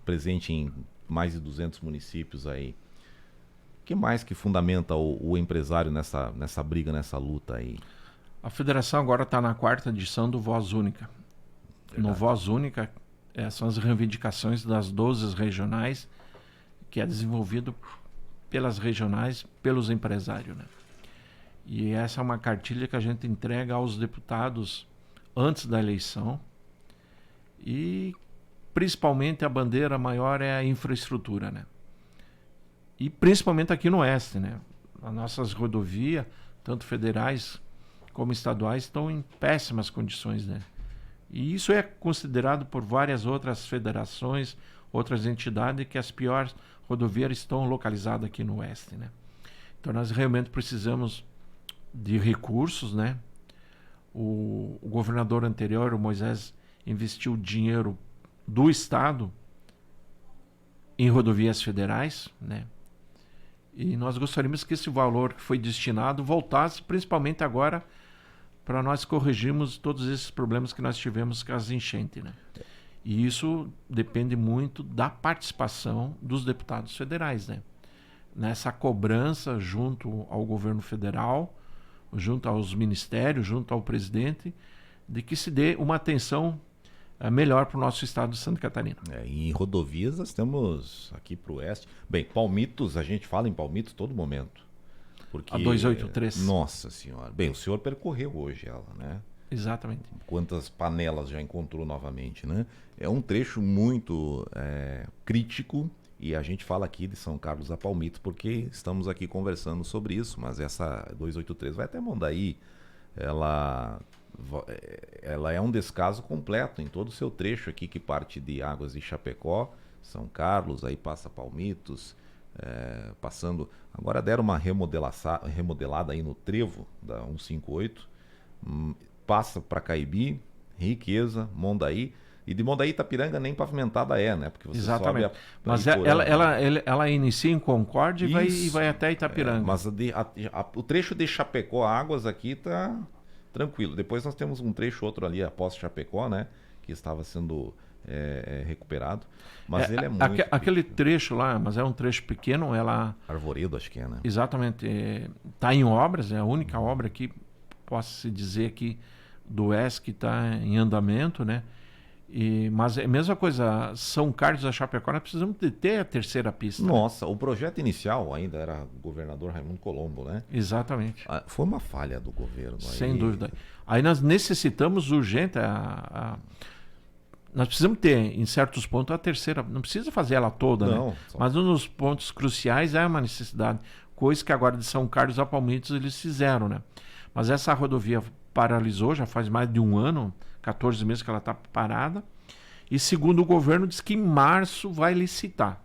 presente em mais de 200 municípios aí. O que mais que fundamenta o empresário nessa briga, nessa luta aí? A federação agora está na 4ª edição do Voz Única. Verdade. No Voz Única, são as reivindicações das 12 regionais, que é desenvolvido pelas regionais, pelos empresários, né? E essa é uma cartilha que a gente entrega aos deputados antes da eleição. E principalmente a bandeira maior é a infraestrutura, né? E principalmente aqui no Oeste, né? As nossas rodovias, tanto federais como estaduais, estão em péssimas condições, né? E isso é considerado por várias outras federações, outras entidades, que as piores rodovias estão localizadas aqui no Oeste, né? Então nós realmente precisamos de recursos, né? O governador anterior, o Moisés, investiu dinheiro do Estado em rodovias federais, né? E nós gostaríamos que esse valor que foi destinado voltasse, principalmente agora, para nós corrigirmos todos esses problemas que nós tivemos com as enchentes, né? E isso depende muito da participação dos deputados federais, né? Nessa cobrança junto ao governo federal, junto aos ministérios, junto ao presidente, de que se dê uma atenção melhor para o nosso estado de Santa Catarina. E em rodovias nós temos aqui para o oeste. Bem, Palmitos, a gente fala em Palmitos todo momento. Porque, a 283. Nossa senhora. Bem, o senhor percorreu hoje ela, né? Exatamente. Quantas panelas já encontrou novamente, né? É um trecho muito crítico, e a gente fala aqui de São Carlos a Palmitos porque estamos aqui conversando sobre isso, mas essa 283 vai até Mondaí. Ela é um descaso completo em todo o seu trecho aqui, que parte de Águas de Chapecó, São Carlos, aí passa Palmitos, passando... Agora deram uma remodelada aí no trevo da 158, passa para Caibi, Riqueza, Mondaí, e de Mondaí Itapiranga nem pavimentada né? Porque você exatamente. sobe mas ela inicia em Concórdia e vai até Itapiranga. Mas o trecho de Chapecó Águas aqui tá tranquilo. Depois nós temos um trecho outro ali após Chapecó, né? Que estava sendo recuperado. Mas ele é muito aquele trecho lá, mas é um trecho pequeno, Arvoredo, acho que né? Exatamente. Está em obras, é a única obra que posso dizer aqui do Oeste que está em andamento, né? Mas é a mesma coisa, São Carlos a Chapecó, nós precisamos de ter a terceira pista. Nossa, o projeto inicial ainda era o governador Raimundo Colombo, né? Exatamente. Foi uma falha do governo. Sem dúvida. Aí nós necessitamos urgente, nós precisamos ter, em certos pontos, a terceira. Não precisa fazer ela toda, Não, né? só- Mas um dos pontos cruciais é uma necessidade. Coisa que agora de São Carlos a Palmitos eles fizeram, né? Mas essa rodovia paralisou, já faz mais de um ano, 14 meses que ela está parada. E segundo o governo, diz que em março vai licitar.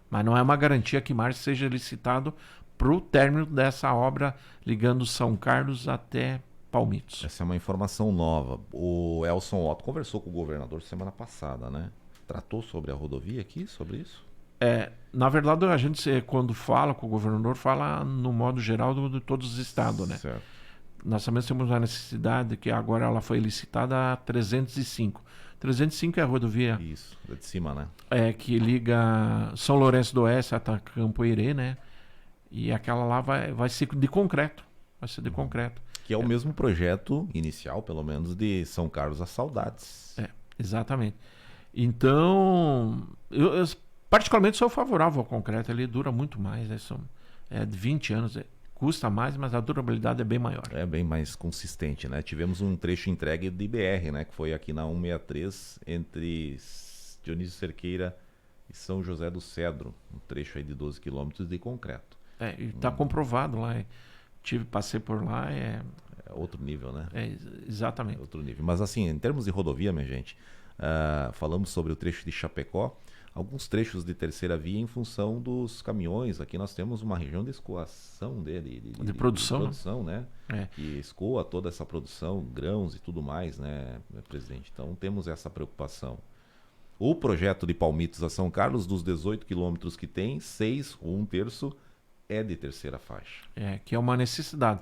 Mas não é uma garantia que em março seja licitado para o término dessa obra ligando São Carlos até Palmitos. Essa é uma informação nova. O Elson Otto conversou com o governador semana passada, né? Tratou sobre a rodovia aqui, sobre isso? Na verdade, a gente, quando fala com o governador, fala no modo geral de todos os estados, né? Certo. Nós também temos a necessidade que agora ela foi licitada a 305. 305 é a rodovia Isso, é de cima, né? que liga São Lourenço do Oeste até Campoerê, né? E aquela lá vai ser de concreto. Vai ser de concreto. Que é o mesmo projeto inicial, pelo menos, de São Carlos a Saudades. Exatamente. Então, eu particularmente sou favorável ao concreto. Ele dura muito mais, né? De 20 anos. Custa mais, mas a durabilidade é bem maior. É bem mais consistente, né? Tivemos um trecho entregue de BR, né? Que foi aqui na 163, entre Dionísio Cerqueira e São José do Cedro. Um trecho aí de 12 quilômetros de concreto. E está comprovado lá. Passei por lá. É outro nível, né? Exatamente. Outro nível. Mas assim, em termos de rodovia, minha gente, falamos sobre o trecho de Chapecó, alguns trechos de terceira via em função dos caminhões. Aqui nós temos uma região de escoação de produção, né? Que escoa toda essa produção, grãos e tudo mais, né, presidente? Então temos essa preocupação. O projeto de Palmitos a São Carlos, dos 18 quilômetros que tem, 6 ou 1/3 é de terceira faixa. Que é uma necessidade.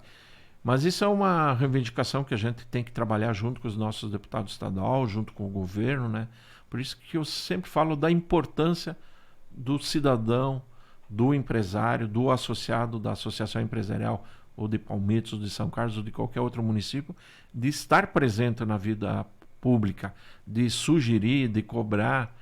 Mas isso é uma reivindicação que a gente tem que trabalhar junto com os nossos deputados estaduais, junto com o governo, né? Por isso que eu sempre falo da importância do cidadão, do empresário, do associado da associação empresarial, ou de Palmitos, ou de São Carlos, ou de qualquer outro município, de estar presente na vida pública, de sugerir, de cobrar,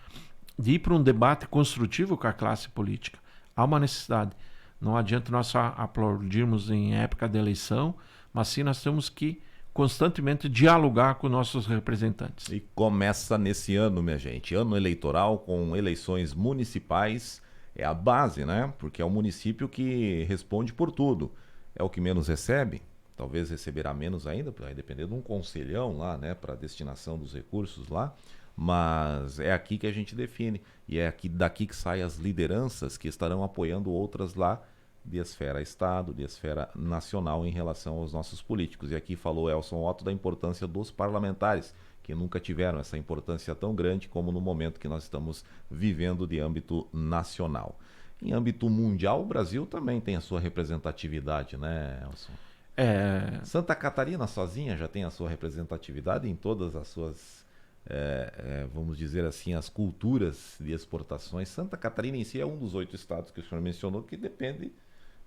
de ir para um debate construtivo com a classe política. Há uma necessidade. Não adianta nós só aplaudirmos em época de eleição, mas sim nós temos que constantemente dialogar com nossos representantes. E começa nesse ano, minha gente. Ano eleitoral com eleições municipais. É a base, né? Porque é o município que responde por tudo. É o que menos recebe. Talvez receberá menos ainda, vai depender de um conselhão lá, né? Para a destinação dos recursos lá. Mas é aqui que a gente define. E é daqui que saem as lideranças que estarão apoiando outras lá de esfera Estado, de esfera nacional em relação aos nossos políticos. E aqui falou Elson Otto da importância dos parlamentares, que nunca tiveram essa importância tão grande como no momento que nós estamos vivendo de âmbito nacional. Em âmbito mundial, o Brasil também tem a sua representatividade, né, Elson? Santa Catarina sozinha já tem a sua representatividade em todas as suas, vamos dizer assim, as culturas de exportações. Santa Catarina em si é um dos 8 estados que o senhor mencionou que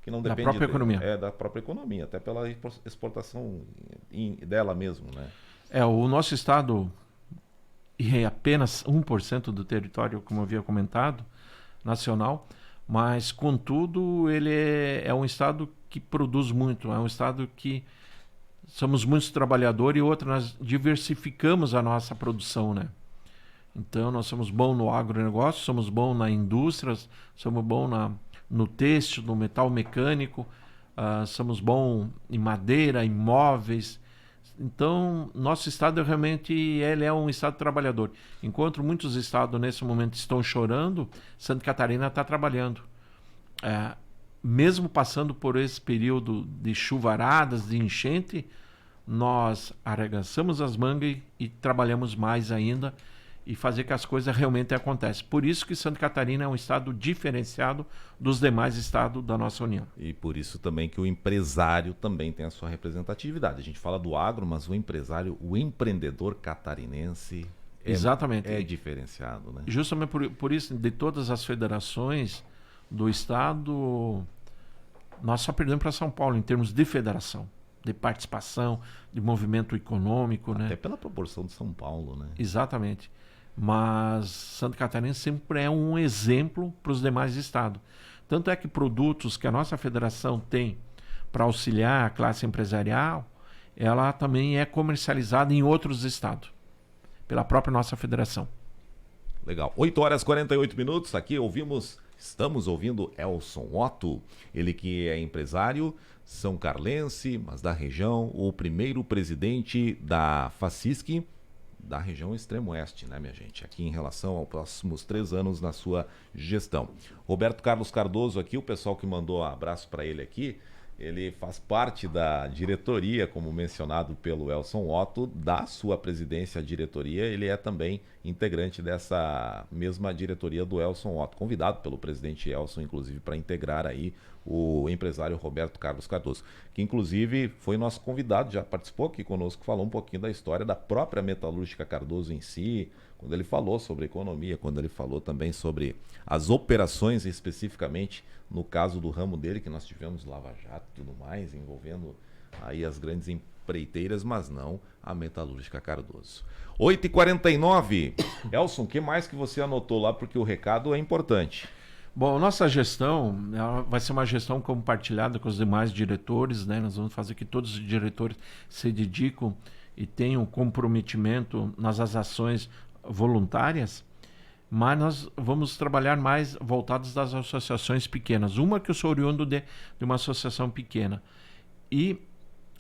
não depende da própria economia. Da própria economia, até pela exportação dela mesmo, né? O nosso estado é apenas 1% do território, como eu havia comentado, nacional, mas contudo ele é um estado que produz muito, é um estado que somos muitos trabalhadores e outro, nós diversificamos a nossa produção, né? Então nós somos bons no agronegócio, somos bons na indústria, somos bons no têxtil, no metal mecânico, somos bons em madeira, em móveis. Então, nosso estado realmente ele é um estado trabalhador. Enquanto muitos estados nesse momento estão chorando, Santa Catarina está trabalhando. Mesmo passando por esse período de chuvaradas, de enchente, nós arregaçamos as mangas e trabalhamos mais ainda e fazer que as coisas realmente aconteçam. Por isso que Santa Catarina é um estado diferenciado dos demais estados da nossa União. E por isso também que o empresário também tem a sua representatividade. A gente fala do agro, mas o empresário, o empreendedor catarinense exatamente. É diferenciado, né? Justamente por isso, de todas as federações do estado, nós só perdemos para São Paulo em termos de federação, de participação, de movimento econômico. Até né? pela proporção de São Paulo, né? Exatamente. Mas Santa Catarina sempre é um exemplo para os demais estados. Tanto é que produtos que a nossa federação tem para auxiliar a classe empresarial, ela também é comercializada em outros estados. pela própria nossa federação. Legal. 8 horas e 48 minutos. Aqui estamos ouvindo Elson Otto, ele que é empresário são carlense, mas da região, o primeiro presidente da FACISC, da região extremo oeste, né, minha gente? Aqui em relação aos próximos 3 anos na sua gestão. Roberto Carlos Cardoso aqui, o pessoal que mandou um abraço para ele aqui, ele faz parte da diretoria, como mencionado pelo Elson Otto, da sua presidência, a diretoria. Ele é também integrante dessa mesma diretoria do Elson Otto, convidado pelo presidente Elson, inclusive, para integrar aí o empresário Roberto Carlos Cardoso, que inclusive foi nosso convidado, já participou aqui conosco, falou um pouquinho da história da própria Metalúrgica Cardoso em si, quando ele falou sobre economia, quando ele falou também sobre as operações especificamente, no caso do ramo dele, que nós tivemos Lava Jato e tudo mais, envolvendo aí as grandes empreiteiras, mas não a Metalúrgica Cardoso. 8h49. Elson, o que mais que você anotou lá, porque o recado é importante? Bom, nossa gestão vai ser uma gestão compartilhada com os demais diretores, né? Nós vamos fazer que todos os diretores se dedicam e tenham comprometimento nas ações voluntárias, mas nós vamos trabalhar mais voltados das associações pequenas. Uma que eu sou oriundo de uma associação pequena. E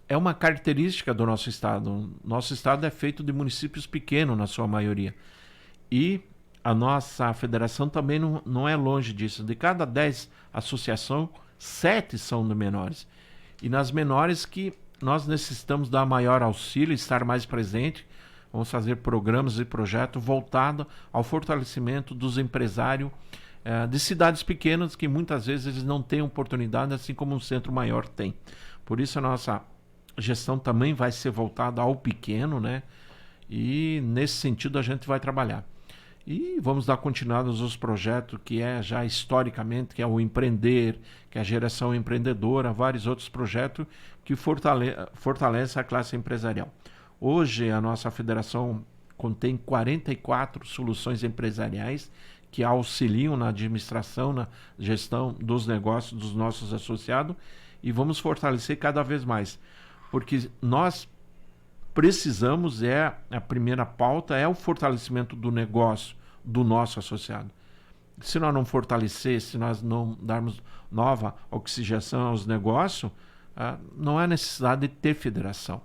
é uma característica do nosso estado. Nosso estado é feito de municípios pequenos, na sua maioria. E a nossa federação também não é longe disso. De cada 10 associações, 7 são de menores. E nas menores que nós necessitamos dar maior auxílio, estar mais presente. Vamos fazer programas e projetos voltados ao fortalecimento dos empresários de cidades pequenas que muitas vezes eles não têm oportunidade, assim como um centro maior tem. Por isso a nossa gestão também vai ser voltada ao pequeno, né? E nesse sentido a gente vai trabalhar. E vamos dar continuidade aos projetos que é já historicamente, que é o Empreender, que é a geração empreendedora, vários outros projetos que fortalecem a classe empresarial. Hoje a nossa federação contém 44 soluções empresariais que auxiliam na administração, na gestão dos negócios dos nossos associados, e vamos fortalecer cada vez mais, porque nós precisamos, a primeira pauta é o fortalecimento do negócio do nosso associado. Se nós não fortalecer, se nós não darmos nova oxigenação aos negócios, não há necessidade de ter federação.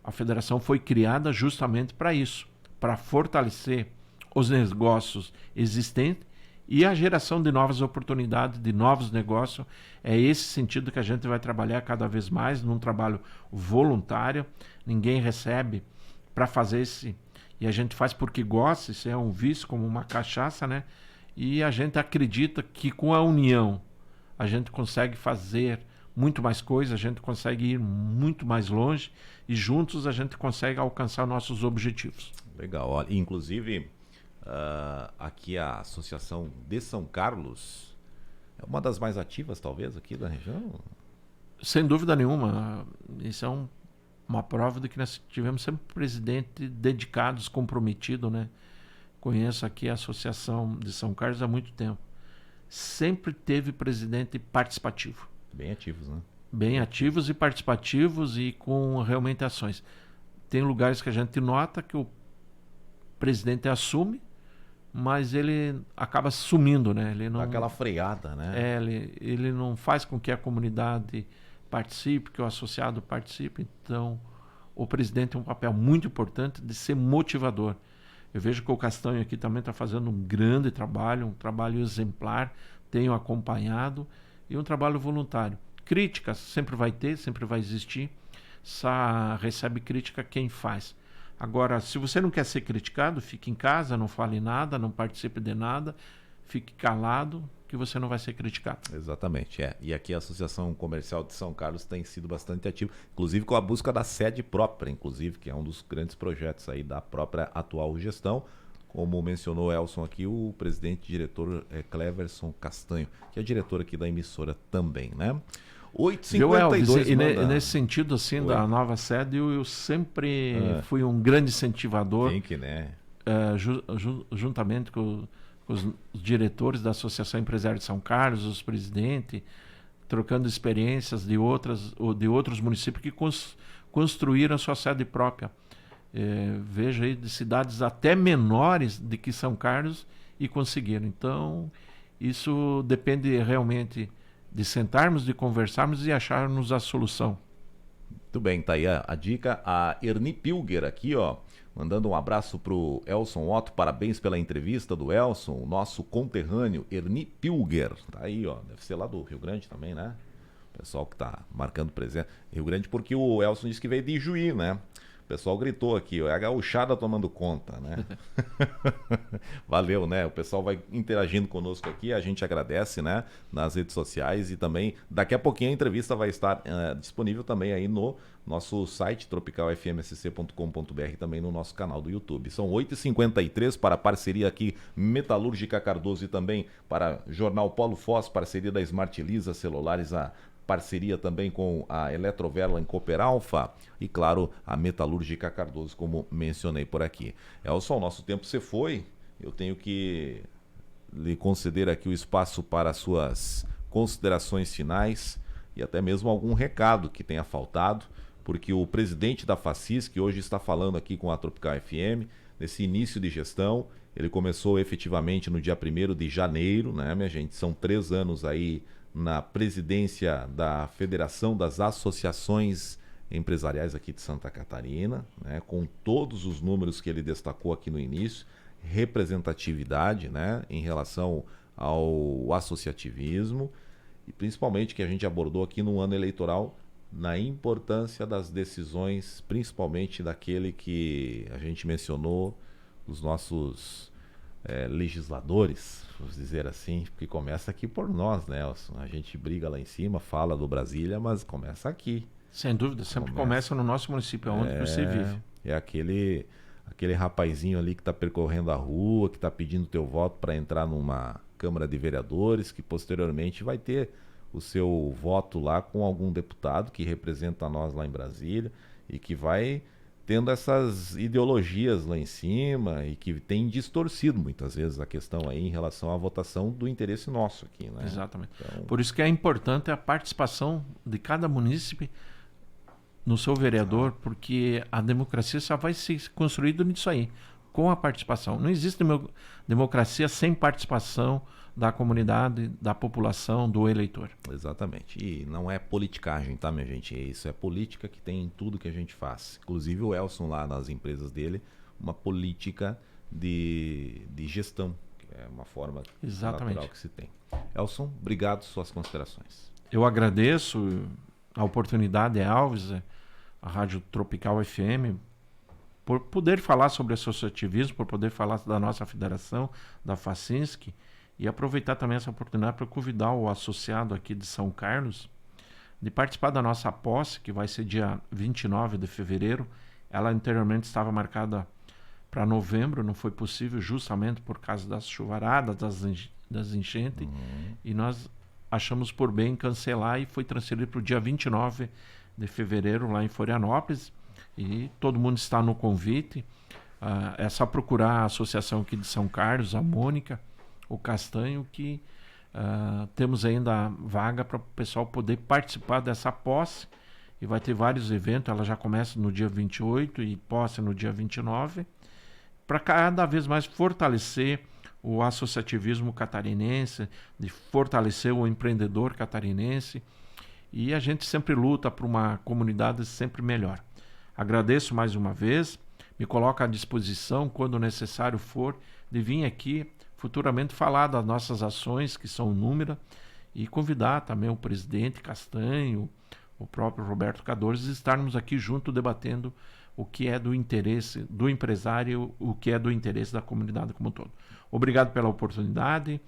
A federação foi criada justamente para isso, para fortalecer os negócios existentes e a geração de novas oportunidades, de novos negócios. É esse sentido que a gente vai trabalhar cada vez mais, num trabalho voluntário. Ninguém recebe para fazer esse, e a gente faz porque gosta. Isso é um vício, como uma cachaça, né? E a gente acredita que com a união a gente consegue fazer muito mais coisas, a gente consegue ir muito mais longe e juntos a gente consegue alcançar nossos objetivos. Legal. Olha, inclusive, aqui a Associação de São Carlos é uma das mais ativas, talvez, aqui da região? Sem dúvida nenhuma. Isso é uma prova de que nós tivemos sempre presidentes dedicados, comprometidos, né? Conheço aqui a Associação de São Carlos há muito tempo. Sempre teve presidente participativo. Bem ativos, né? Bem ativos e participativos e com realmente ações. Tem lugares que a gente nota que o presidente assume, mas ele acaba sumindo, né? Ele não, dá aquela freada, né? Ele não faz com que a comunidade participe, que o associado participe. Então, o presidente tem um papel muito importante de ser motivador. Eu vejo que o Castanho aqui também está fazendo um grande trabalho, um trabalho exemplar, tenho acompanhado, e um trabalho voluntário. Críticas sempre vai ter, sempre vai existir, só recebe crítica quem faz. Agora, se você não quer ser criticado, fique em casa, não fale nada, não participe de nada, fique calado, que você não vai ser criticado. Exatamente, E aqui a Associação Comercial de São Carlos tem sido bastante ativa, inclusive com a busca da sede própria, inclusive, que é um dos grandes projetos aí da própria atual gestão. Como mencionou Elson aqui, o presidente e diretor é Cleverson Castanho, que é diretor aqui da emissora também, né? 8h52. E nesse sentido, assim, da nova sede, eu sempre fui um grande incentivador. Tem que, né? Juntamente com os diretores da Associação Empresária de São Carlos, os presidentes, trocando experiências de outros municípios que construíram a sua sede própria. vejo aí de cidades até menores de que São Carlos e conseguiram. Então, isso depende realmente de sentarmos, de conversarmos e acharmos a solução. Muito bem, tá aí a dica. A Erni Pilger aqui, ó, mandando um abraço pro Elson Otto, parabéns pela entrevista do Elson, o nosso conterrâneo, Erni Pilger. Tá aí, ó, deve ser lá do Rio Grande também, né? O pessoal que tá marcando presença. Rio Grande porque o Elson disse que veio de Juí, né? O pessoal gritou aqui, ó, é a gauchada tomando conta, né? Valeu, né? O pessoal vai interagindo conosco aqui, a gente agradece, né? Nas redes sociais e também, daqui a pouquinho a entrevista vai estar disponível também aí no nosso site, tropicalfmsc.com.br, também no nosso canal do YouTube. São 8h53 para a parceria aqui Metalúrgica Cardoso e também para Jornal Polo Foz, parceria da Smart Lisa Celulares, a parceria também com a Eletroverla em Cooper Alfa e, claro, a Metalúrgica Cardoso, como mencionei por aqui. Elson, nosso tempo se foi. Eu tenho que lhe conceder aqui o espaço para suas considerações finais e até mesmo algum recado que tenha faltado, porque o presidente da FACISC hoje está falando aqui com a Tropical FM, nesse início de gestão. Ele começou efetivamente no dia 1º de janeiro, né, minha gente? São 3 anos aí na presidência da Federação das Associações Empresariais aqui de Santa Catarina, né, com todos os números que ele destacou aqui no início, representatividade, né, em relação ao associativismo e principalmente que a gente abordou aqui no ano eleitoral, na importância das decisões, principalmente daquele que a gente mencionou, os nossos legisladores, vamos dizer assim, porque começa aqui por nós, né, Elson? A gente briga lá em cima, fala do Brasília, mas começa aqui. Sem dúvida, sempre começa no nosso município, onde você vive. É aquele rapazinho ali que está percorrendo a rua, que está pedindo teu voto para entrar numa Câmara de Vereadores, que posteriormente vai ter o seu voto lá com algum deputado que representa nós lá em Brasília e que vai tendo essas ideologias lá em cima e que tem distorcido muitas vezes a questão aí em relação à votação do interesse nosso aqui, né? Exatamente. Então, por isso que é importante a participação de cada munícipe no seu vereador, porque a democracia só vai ser construída nisso aí, com a participação. Não existe democracia sem participação da comunidade, da população, do eleitor. Exatamente. E não é politicagem, tá, minha gente? Isso é política que tem em tudo que a gente faz. Inclusive o Elson lá nas empresas dele, uma política de gestão, que é uma forma natural que se tem. Elson, obrigado, suas considerações. Eu agradeço a oportunidade, Alves, a Rádio Tropical FM, por poder falar sobre associativismo, por poder falar da nossa federação, da FACISC, e aproveitar também essa oportunidade para convidar o associado aqui de São Carlos de participar da nossa posse, que vai ser dia 29 de fevereiro. Ela anteriormente estava marcada para novembro, não foi possível justamente por causa das chuvaradas, das enchentes, e nós achamos por bem cancelar e foi transferido para o dia 29 de fevereiro lá em Florianópolis, e todo mundo está no convite. É só procurar a associação aqui de São Carlos, a Mônica, o Castanho, que temos ainda vaga para o pessoal poder participar dessa posse, e vai ter vários eventos. Ela já começa no dia 28 e posse no dia 29, para cada vez mais fortalecer o associativismo catarinense, de fortalecer o empreendedor catarinense, e a gente sempre luta por uma comunidade sempre melhor. Agradeço mais uma vez, me coloco à disposição quando necessário for de vir aqui futuramente falar das nossas ações, que são inúmeras, e convidar também o presidente Castanho, o próprio Roberto Cadores, e estarmos aqui junto debatendo o que é do interesse do empresário, o que é do interesse da comunidade como um todo. Obrigado pela oportunidade,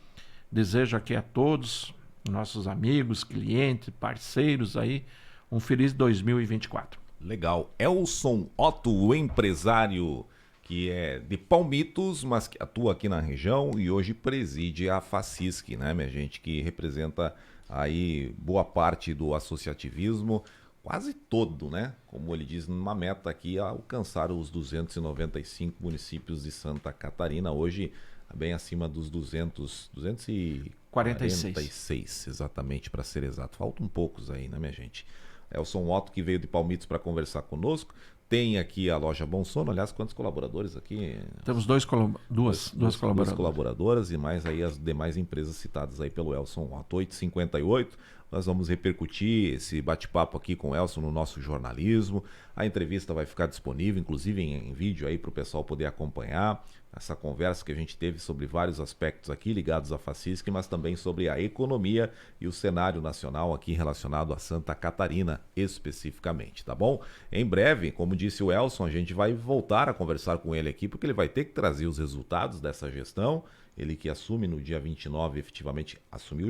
desejo aqui a todos, nossos amigos, clientes, parceiros aí, um feliz 2024. Legal. Elson Otto, o empresário que é de Palmitos, mas que atua aqui na região e hoje preside a FACISC, né, minha gente, que representa aí boa parte do associativismo, quase todo, né, como ele diz, numa meta aqui a alcançar os 295 municípios de Santa Catarina, hoje bem acima dos 246, exatamente, para ser exato. Faltam poucos aí, né, minha gente? Elson Otto, que veio de Palmitos para conversar conosco, tem aqui a loja Bom Sono. Aliás, quantos colaboradores aqui? Temos duas colaboradoras e mais aí as demais empresas citadas aí pelo Elson Otto. 8h58. Nós vamos repercutir esse bate-papo aqui com o Elson no nosso jornalismo. A entrevista vai ficar disponível, inclusive em vídeo aí para o pessoal poder acompanhar essa conversa que a gente teve sobre vários aspectos aqui ligados à Facisc, mas também sobre a economia e o cenário nacional aqui relacionado a Santa Catarina especificamente, tá bom? Em breve, como disse o Elson, a gente vai voltar a conversar com ele aqui, porque ele vai ter que trazer os resultados dessa gestão. Ele que assume no dia 29, efetivamente,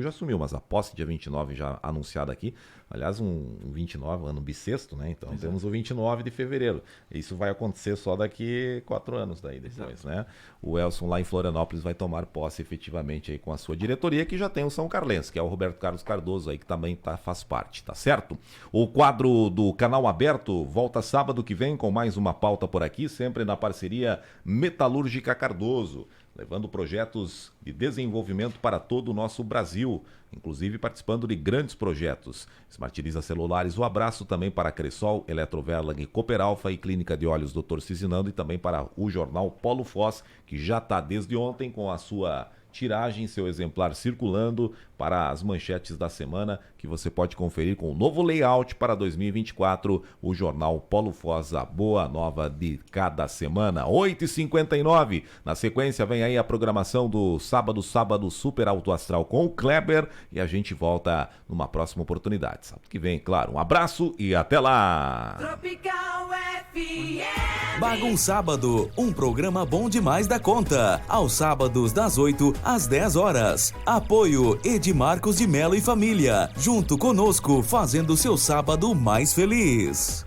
já assumiu, mas a posse dia 29 já anunciada aqui. Aliás, um 29, ano bissexto, né? Então temos o 29 de fevereiro. Isso vai acontecer só daqui 4 anos daí depois, né? O Elson lá em Florianópolis vai tomar posse efetivamente aí com a sua diretoria, que já tem o São Carlense, que é o Roberto Carlos Cardoso aí, que também faz parte, tá certo? O quadro do Canal Aberto volta sábado que vem com mais uma pauta por aqui, sempre na parceria Metalúrgica Cardoso, levando projetos de desenvolvimento para todo o nosso Brasil, inclusive participando de grandes projetos. Smartiliza Celulares, o abraço também para a Cressol, Eletroverlag, Cooperalfa e Clínica de Olhos Dr. Cizinando, e também para o jornal Polo Foz, que já está desde ontem com a sua tiragem, seu exemplar circulando para as manchetes da semana, que você pode conferir com o novo layout para 2024, o jornal Polo Foz, a boa nova de cada semana. 8h59, na sequência vem aí a programação do sábado Super Alto Astral com o Kleber, e a gente volta numa próxima oportunidade. Sábado que vem, claro. Um abraço e até lá! Tropical FM. Bagunçábado, um programa bom demais da conta. Aos sábados das 8 às 10 horas. Apoio Edmarcos de Melo e Família. Junto conosco, fazendo seu sábado mais feliz.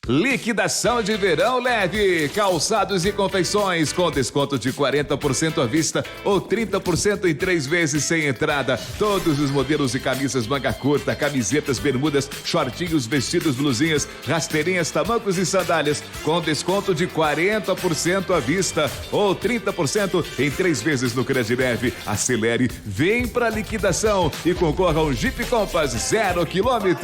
Liquidação de verão leve, calçados e confecções com desconto de 40% à vista ou 30% em 3 vezes sem entrada. Todos os modelos de camisas manga curta, camisetas, bermudas, shortinhos, vestidos, blusinhas, rasteirinhas, tamancos e sandálias com desconto de 40% à vista ou 30% em 3 vezes no Credileve. Acelere, vem pra liquidação e concorra a um Jeep Compass 0 km.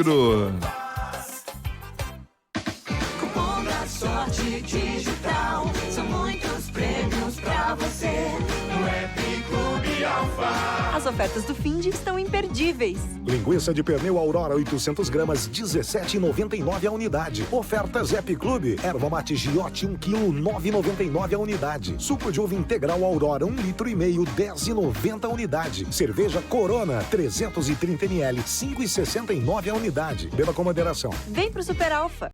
Sorte digital, são muitos prêmios pra você no Happy Clube Alfa. As ofertas do Find estão imperdíveis. Linguiça de pernil Aurora 800 gramas, R$ 17,99 a unidade. Ofertas Happy Clube. Erva mate Giote 1 kg, R$ 9,99 a unidade. Suco de uva integral Aurora 1,5 litro, R$ 10,90 a unidade. Cerveja Corona 330 ml, R$ 5,69 a unidade. Beba com moderação. Vem pro Super Alfa.